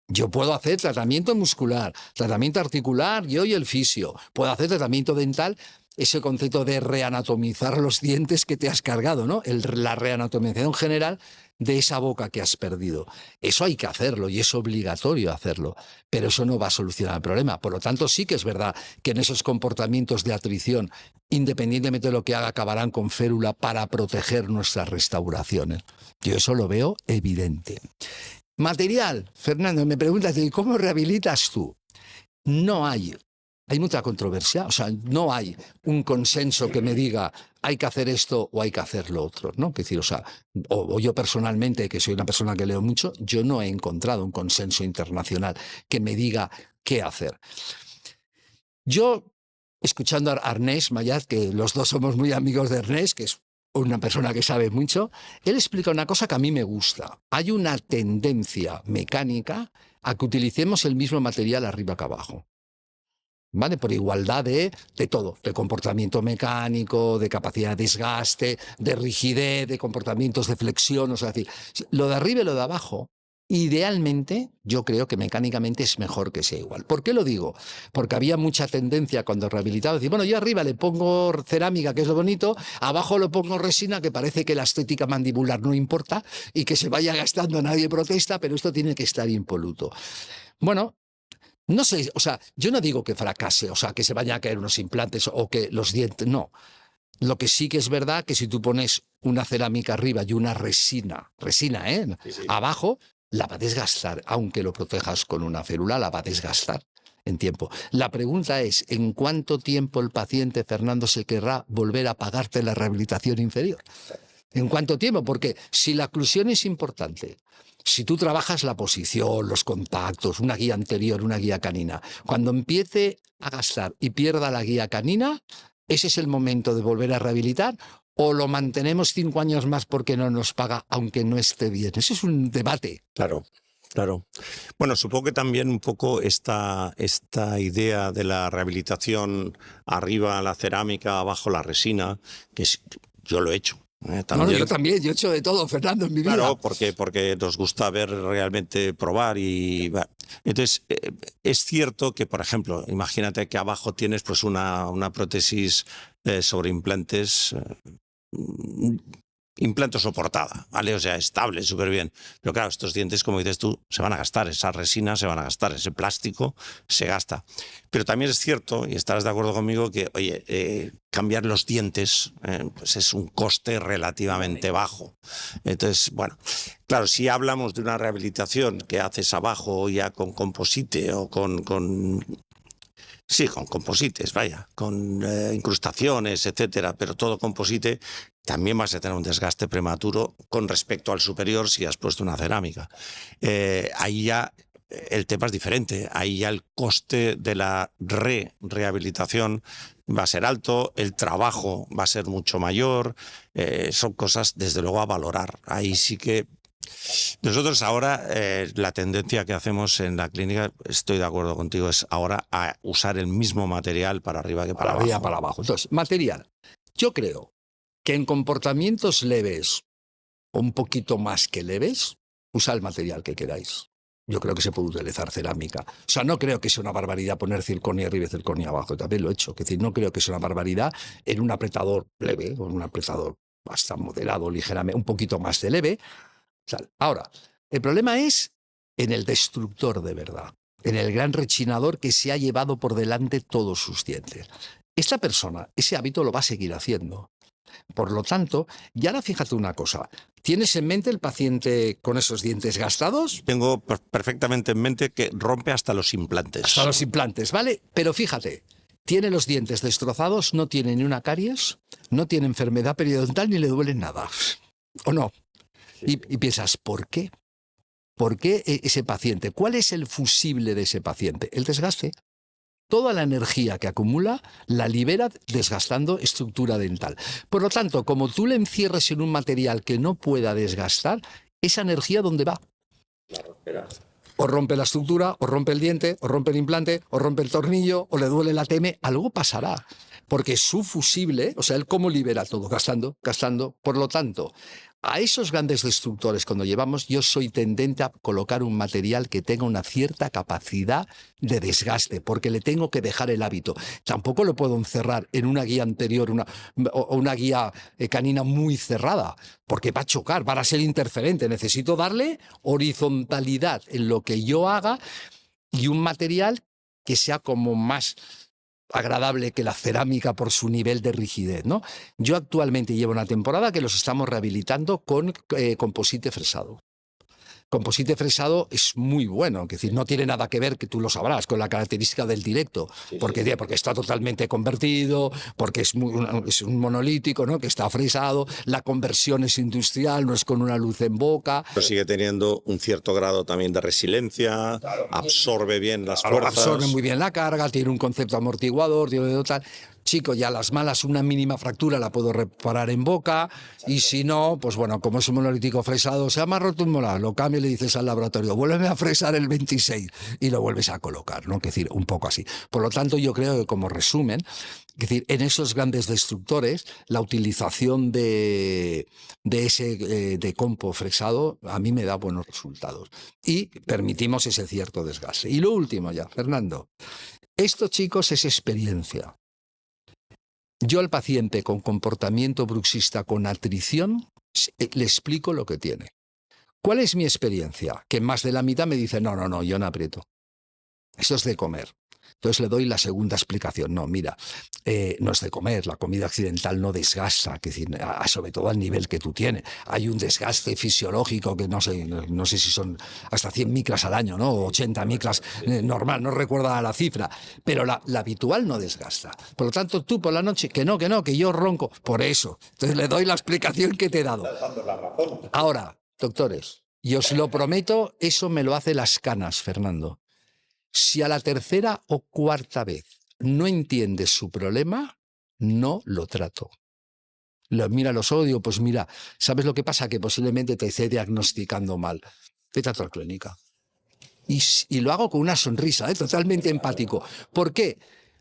Yo puedo hacer tratamiento muscular, tratamiento articular, yo y el fisio. Puedo hacer tratamiento dental, ese concepto de reanatomizar los dientes que te has cargado, ¿no? La reanatomización general de esa boca que has perdido. Eso hay que hacerlo y es obligatorio hacerlo, pero eso no va a solucionar el problema. Por lo tanto, sí que es verdad que en esos comportamientos de atrición, independientemente de lo que haga, acabarán con férula para proteger nuestras restauraciones. Yo eso lo veo evidente. Material, Fernando, me preguntas, ¿cómo rehabilitas tú? No hay mucha controversia, o sea, no hay un consenso que me diga hay que hacer esto o hay que hacer lo otro, ¿no? Es decir, o sea, o yo personalmente, que soy una persona que leo mucho, yo no he encontrado un consenso internacional que me diga qué hacer. Yo, escuchando a Ernest Mayat, que los dos somos muy amigos de Ernest, que es una persona que sabe mucho, él explica una cosa que a mí me gusta. Hay una tendencia mecánica a que utilicemos el mismo material arriba que abajo. ¿vale? Por igualdad de todo, de comportamiento mecánico, de capacidad de desgaste, de rigidez, de comportamientos de flexión, o sea, es decir, lo de arriba y lo de abajo. Idealmente, yo creo que mecánicamente es mejor que sea igual. ¿Por qué lo digo? Porque había mucha tendencia cuando rehabilitaba decir, bueno, yo arriba le pongo cerámica, que es lo bonito, abajo le pongo resina, que parece que la estética mandibular no importa y que se vaya gastando, nadie protesta, pero esto tiene que estar impoluto. Bueno, no sé, o sea, yo no digo que fracase, o sea, que se vayan a caer unos implantes o que los dientes, no. Lo que sí que es verdad que si tú pones una cerámica arriba y una resina, Sí. abajo, la va a desgastar, aunque lo protejas con una férula, la va a desgastar en tiempo. La pregunta es, ¿en cuánto tiempo el paciente, Fernando, se querrá volver a pagarte la rehabilitación inferior? ¿En cuánto tiempo? Porque si la oclusión es importante, si tú trabajas la posición, los contactos, una guía anterior, una guía canina, cuando empiece a gastar y pierda la guía canina, ¿ese es el momento de volver a rehabilitar? ¿O lo mantenemos 5 años más porque no nos paga, aunque no esté bien? Ese es un debate. Claro. Claro. Bueno, supongo que también un poco esta idea de la rehabilitación arriba la cerámica, abajo la resina, yo lo he hecho. Bueno, yo también, yo he hecho de todo, Fernando, en mi vida. Claro, porque nos gusta ver realmente probar y entonces es cierto que, por ejemplo, imagínate que abajo tienes pues una prótesis sobre implantes. Implante soportada, ¿vale? O sea, estable, súper bien. Pero claro, estos dientes, como dices tú, se van a gastar, esa resina se van a gastar, ese plástico se gasta. Pero también es cierto, y estarás de acuerdo conmigo, que, oye, cambiar los dientes pues es un coste relativamente bajo. Entonces, bueno, claro, si hablamos de una rehabilitación que haces abajo ya con composite o sí, con composites, vaya, con incrustaciones, etcétera, pero todo composite, también vas a tener un desgaste prematuro con respecto al superior si has puesto una cerámica. Ahí ya el tema es diferente, ahí ya el coste de la rehabilitación va a ser alto, el trabajo va a ser mucho mayor, son cosas desde luego a valorar. Ahí sí que nosotros ahora, la tendencia que hacemos en la clínica, estoy de acuerdo contigo, es ahora a usar el mismo material para arriba que para abajo. Para abajo. Entonces, material. Yo creo que en comportamientos leves o un poquito más que leves, usa el material que queráis. Yo creo que se puede utilizar cerámica. O sea, no creo que sea una barbaridad poner circonio arriba y circonio abajo. También lo he hecho. Es decir, no creo que sea una barbaridad en un apretador leve o en un apretador bastante moderado, ligeramente, un poquito más de leve. Ahora, el problema es en el destructor de verdad, en el gran rechinador que se ha llevado por delante todos sus dientes. Esta persona, ese hábito lo va a seguir haciendo. Por lo tanto, y ahora fíjate una cosa, ¿tienes en mente el paciente con esos dientes gastados? Tengo perfectamente en mente que rompe hasta los implantes. Hasta los implantes, ¿vale? Pero fíjate, tiene los dientes destrozados, no tiene ni una caries, no tiene enfermedad periodontal ni le duele nada. ¿O no? Y piensas, ¿por qué? ¿Por qué ese paciente? ¿Cuál es el fusible de ese paciente? El desgaste. Toda la energía que acumula la libera desgastando estructura dental. Por lo tanto, como tú le encierres en un material que no pueda desgastar, esa energía ¿dónde va? O rompe la estructura, o rompe el diente, o rompe el implante, o rompe el tornillo, o le duele la TM, algo pasará. Porque su fusible, o sea, él cómo libera todo, gastando. Por lo tanto, a esos grandes destructores cuando llevamos, yo soy tendente a colocar un material que tenga una cierta capacidad de desgaste, porque le tengo que dejar el hábito. Tampoco lo puedo encerrar en una guía anterior o una guía canina muy cerrada, porque va a chocar, va a ser interferente. Necesito darle horizontalidad en lo que yo haga y un material que sea como más agradable que la cerámica por su nivel de rigidez, ¿no? Yo actualmente llevo una temporada que los estamos rehabilitando con composite fresado. Composite fresado es muy bueno, es decir, no tiene nada que ver, que tú lo sabrás, con la característica del directo, porque está totalmente convertido, porque es un monolítico, ¿no? Que está fresado, la conversión es industrial, no es con una luz en boca. Pero sigue teniendo un cierto grado también de resiliencia, absorbe bien las fuerzas. Absorbe muy bien la carga, tiene un concepto amortiguador, tiene tal. chico, ya las malas, una mínima fractura la puedo reparar en boca, y si no, pues bueno, como es un monolítico fresado, se me ha roto un molar, lo cambio y le dices al laboratorio, vuélveme a fresar el 26 y lo vuelves a colocar, ¿no? Es decir, un poco así. Por lo tanto, yo creo que como resumen, es decir, en esos grandes destructores, la utilización de ese de compo fresado a mí me da buenos resultados y permitimos ese cierto desgaste. Y lo último ya, Fernando, esto, chicos, es experiencia. Yo al paciente con comportamiento bruxista con atrición le explico lo que tiene. ¿Cuál es mi experiencia? Que más de la mitad me dice, no, yo no aprieto. Eso es de comer. Entonces le doy la segunda explicación. No, mira, no es de comer, la comida accidental no desgasta, que decir, sobre todo al nivel que tú tienes. Hay un desgaste fisiológico que no sé si son hasta 100 micras al año, ¿no? O 80 micras, normal, no recuerdo la cifra, pero la habitual no desgasta. Por lo tanto, tú por la noche, que yo ronco, por eso. Entonces le doy la explicación que te he dado. Ahora, doctores, y os lo prometo, eso me lo hace las canas, Fernando. Si a la tercera o cuarta vez no entiendes su problema, no lo trato. Mira los ojos y digo, pues mira, ¿sabes lo que pasa? Que posiblemente te esté diagnosticando mal. Vete a otra clínica. Y lo hago con una sonrisa, totalmente empático. ¿Por qué?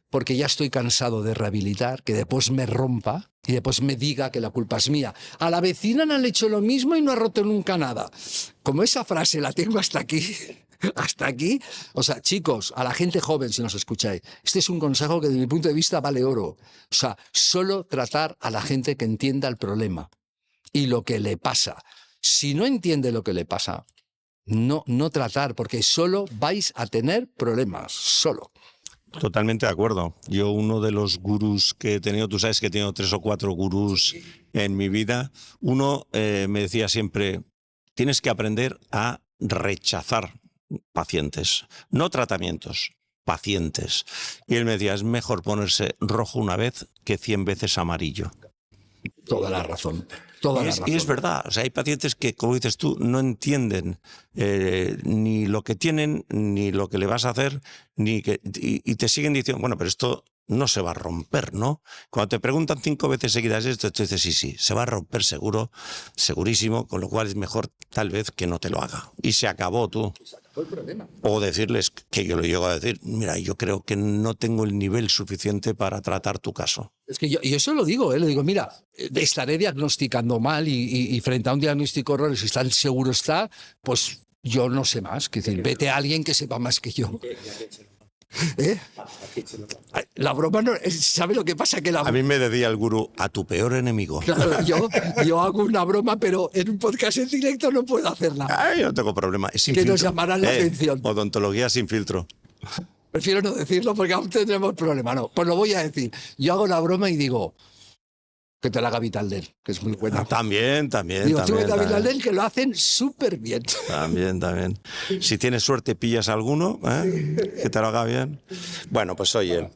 Porque ya estoy cansado de rehabilitar, que después me rompa y después me diga que la culpa es mía. A la vecina le han hecho lo mismo y no ha roto nunca nada. Como esa frase la tengo hasta aquí... Hasta aquí, o sea, chicos, a la gente joven, si nos escucháis, este es un consejo que desde mi punto de vista vale oro. O sea, solo tratar a la gente que entienda el problema y lo que le pasa. Si no entiende lo que le pasa, no tratar, porque solo vais a tener problemas, solo. Totalmente de acuerdo. Yo uno de los gurús que he tenido, tú sabes que he tenido 3 o 4 gurús en mi vida, uno me decía siempre, tienes que aprender a rechazar pacientes, no tratamientos, pacientes. Y él me decía, es mejor ponerse rojo una vez que 100 veces amarillo. Toda la razón. Y es verdad, o sea, hay pacientes que, como dices tú, no entienden ni lo que tienen, ni lo que le vas a hacer, y te siguen diciendo, bueno, pero esto no se va a romper, ¿no? Cuando te preguntan 5 veces seguidas esto, tú dices, sí, se va a romper seguro, segurísimo, con lo cual es mejor tal vez que no te lo haga. Y se acabó tú. O decirles, que yo lo llego a decir, mira, yo creo que no tengo el nivel suficiente para tratar tu caso. Es que yo eso lo digo, le digo, mira, estaré diagnosticando mal y frente a un diagnóstico erróneo, si tan seguro está, pues yo no sé más. Que decir, vete a alguien que sepa más que yo. La broma no, ¿sabe lo que pasa? Que a mí me decía el gurú, a tu peor enemigo. Claro, yo hago una broma, pero en un podcast en directo no puedo hacerla. Ay, no tengo problema, es sin que filtro. Nos llamarán la atención. Odontología sin filtro. Prefiero no decirlo porque aún tendremos problema. No, pues lo voy a decir. Yo hago la broma y digo, que te la haga Vitaldent, que es muy buena. También. Digo, tú vete a Vitaldent, que lo hacen súper bien. También. Si tienes suerte, pillas alguno, que te lo haga bien. Bueno, pues oye,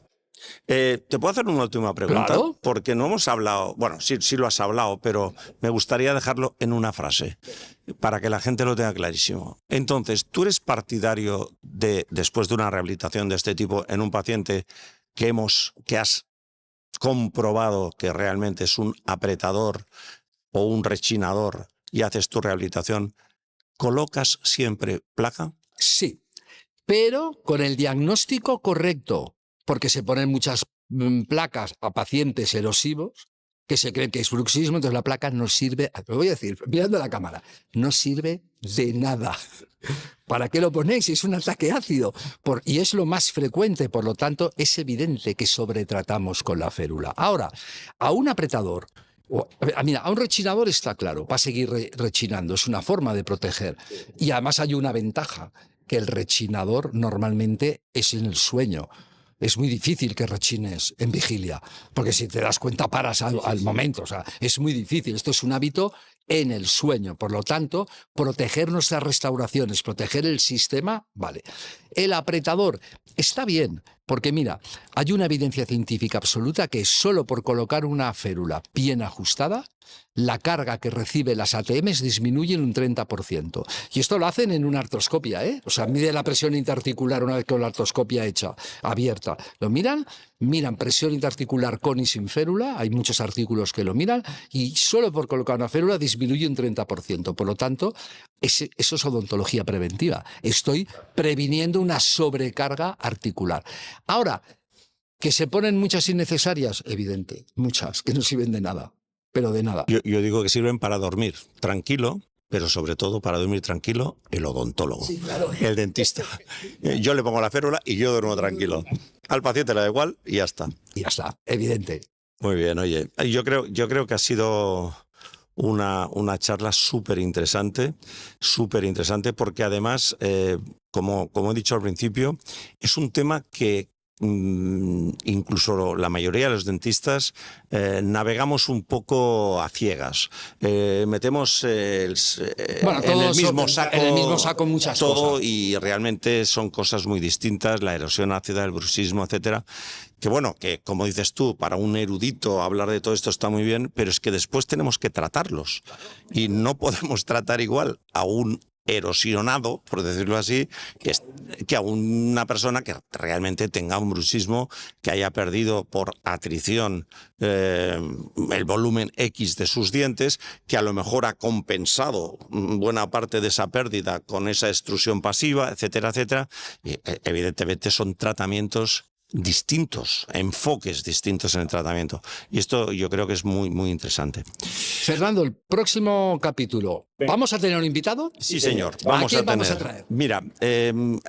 ¿te puedo hacer una última pregunta? Claro. Porque no hemos hablado, bueno, sí lo has hablado, pero me gustaría dejarlo en una frase, para que la gente lo tenga clarísimo. Entonces, ¿tú eres partidario después de una rehabilitación de este tipo en un paciente que has comprobado que realmente es un apretador o un rechinador y haces tu rehabilitación, colocas siempre placa? Sí, pero con el diagnóstico correcto, porque se ponen muchas placas a pacientes erosivos que se creen que es bruxismo, entonces la placa no sirve, lo voy a decir, mirando a la cámara, no sirve de nada. ¿Para qué lo ponéis? Es un ataque ácido y es lo más frecuente, por lo tanto es evidente que sobretratamos con la férula. Ahora, a un apretador, mira, a un rechinador está claro, va a seguir rechinando, es una forma de proteger. Y además hay una ventaja, que el rechinador normalmente es en el sueño. Es muy difícil que rechines en vigilia, porque si te das cuenta paras al momento, o sea, es muy difícil. Esto es un hábito en el sueño, por lo tanto, proteger nuestras restauraciones, proteger el sistema, vale. El apretador está bien, Porque mira, hay una evidencia científica absoluta que solo por colocar una férula bien ajustada, la carga que recibe las ATMs disminuye en un 30%. Y esto lo hacen en una artroscopia, ¿eh? O sea, mide la presión interarticular una vez con la artroscopia hecha, abierta. Lo miran presión interarticular con y sin férula, hay muchos artículos que lo miran, y solo por colocar una férula disminuye un 30%. Por lo tanto, eso es odontología preventiva. Estoy previniendo una sobrecarga articular. Ahora, que se ponen muchas innecesarias, evidente, muchas, que no sirven de nada. Pero de nada. Yo digo que sirven para dormir tranquilo, pero sobre todo para dormir tranquilo el odontólogo, sí, claro, el dentista. Yo le pongo la férula y yo duermo tranquilo. Al paciente le da igual y ya está. Y ya está, evidente. Muy bien, oye, yo creo que ha sido una charla súper interesante porque además, como he dicho al principio, es un tema que incluso la mayoría de los dentistas navegamos un poco a ciegas. Metemos en el mismo saco muchas todo cosas. Y realmente son cosas muy distintas, la erosión ácida, el bruxismo, etcétera. Que bueno, que como dices tú, para un erudito hablar de todo esto está muy bien, pero es que después tenemos que tratarlos y no podemos tratar igual a un erosionado, por decirlo así, que a una persona que realmente tenga un bruxismo, que haya perdido por atrición el volumen X de sus dientes, que a lo mejor ha compensado buena parte de esa pérdida con esa extrusión pasiva, etcétera, etcétera. Y, evidentemente son tratamientos distintos, enfoques distintos en el tratamiento. Y esto yo creo que es muy, muy interesante. Fernando, el próximo capítulo, ¿vamos a tener un invitado? Sí, señor. ¿A quién vamos a traer? Mira,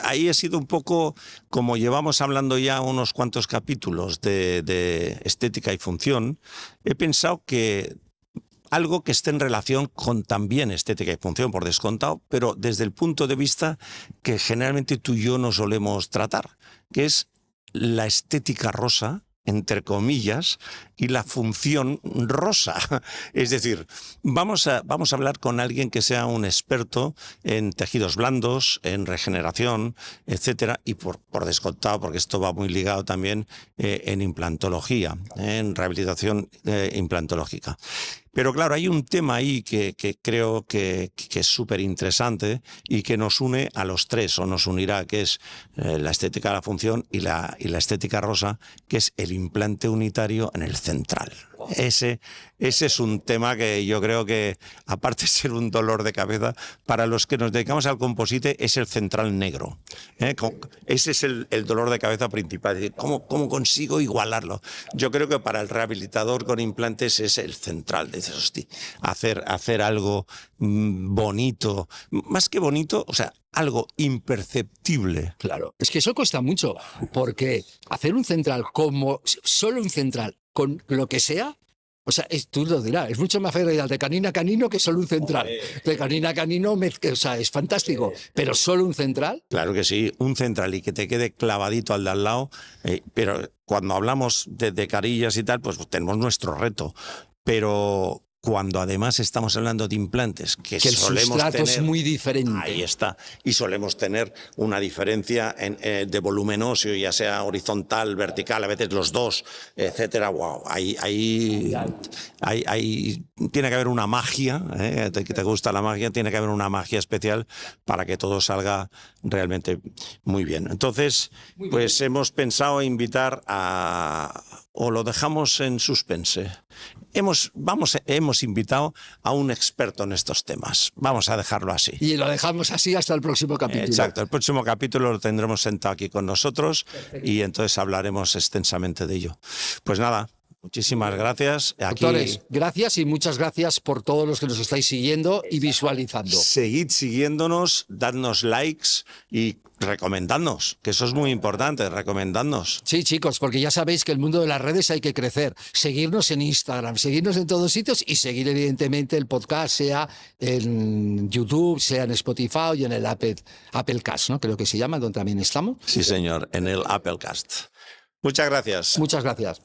ahí he sido un poco, como llevamos hablando ya unos cuantos capítulos de estética y función, he pensado que algo que esté en relación con también estética y función, por descontado, pero desde el punto de vista que generalmente tú y yo no solemos tratar, que es la estética rosa, entre comillas, y la función rosa. Es decir, vamos a hablar con alguien que sea un experto en tejidos blandos, en regeneración, etcétera, y por descontado, porque esto va muy ligado también en implantología, en rehabilitación implantológica. Pero claro, hay un tema ahí que creo que es súper interesante y que nos une a los tres, o nos unirá, que es la estética de la función y la estética rosa, que es el implante unitario en el central. Ese es un tema que yo creo que, aparte de ser un dolor de cabeza, para los que nos dedicamos al composite, es el central negro. Ese es el dolor de cabeza principal. ¿Cómo consigo igualarlo? Yo creo que para el rehabilitador con implantes es el central. Dices, hostia, hacer algo bonito, más que bonito, o sea, algo imperceptible. Claro, es que eso cuesta mucho, porque hacer un central solo un central con lo que sea, o sea, tú lo dirás, es mucho más fácil de canino a canino que solo un central. De canino a canino, o sea, es fantástico, pero solo un central. Claro que sí, un central y que te quede clavadito al de al lado, pero cuando hablamos de carillas y tal, pues tenemos nuestro reto, pero cuando además estamos hablando de implantes que el sustrato es muy diferente. Ahí está. Y solemos tener una diferencia de volumen óseo, ya sea horizontal, vertical, a veces los dos, etcétera. Wow. Ahí tiene que haber una magia, que te gusta la magia, tiene que haber una magia especial para que todo salga realmente muy bien. Entonces, pues hemos pensado invitar o lo dejamos en suspense. Hemos invitado a un experto en estos temas. Vamos a dejarlo así. Y lo dejamos así hasta el próximo capítulo. Exacto. El próximo capítulo lo tendremos sentado aquí con nosotros. Perfecto. Y entonces hablaremos extensamente de ello. Pues nada, muchísimas gracias. Doctores, gracias y muchas gracias por todos los que nos estáis siguiendo y visualizando. Seguid siguiéndonos, dadnos likes y recomendadnos, que eso es muy importante, recomendadnos. Sí, chicos, porque ya sabéis que el mundo de las redes hay que crecer. Seguirnos en Instagram, seguirnos en todos sitios y seguir evidentemente el podcast, sea en YouTube, sea en Spotify y en el Applecast, ¿no? Creo que se llama, donde también estamos. Sí, señor, en el Applecast. Muchas gracias. Muchas gracias.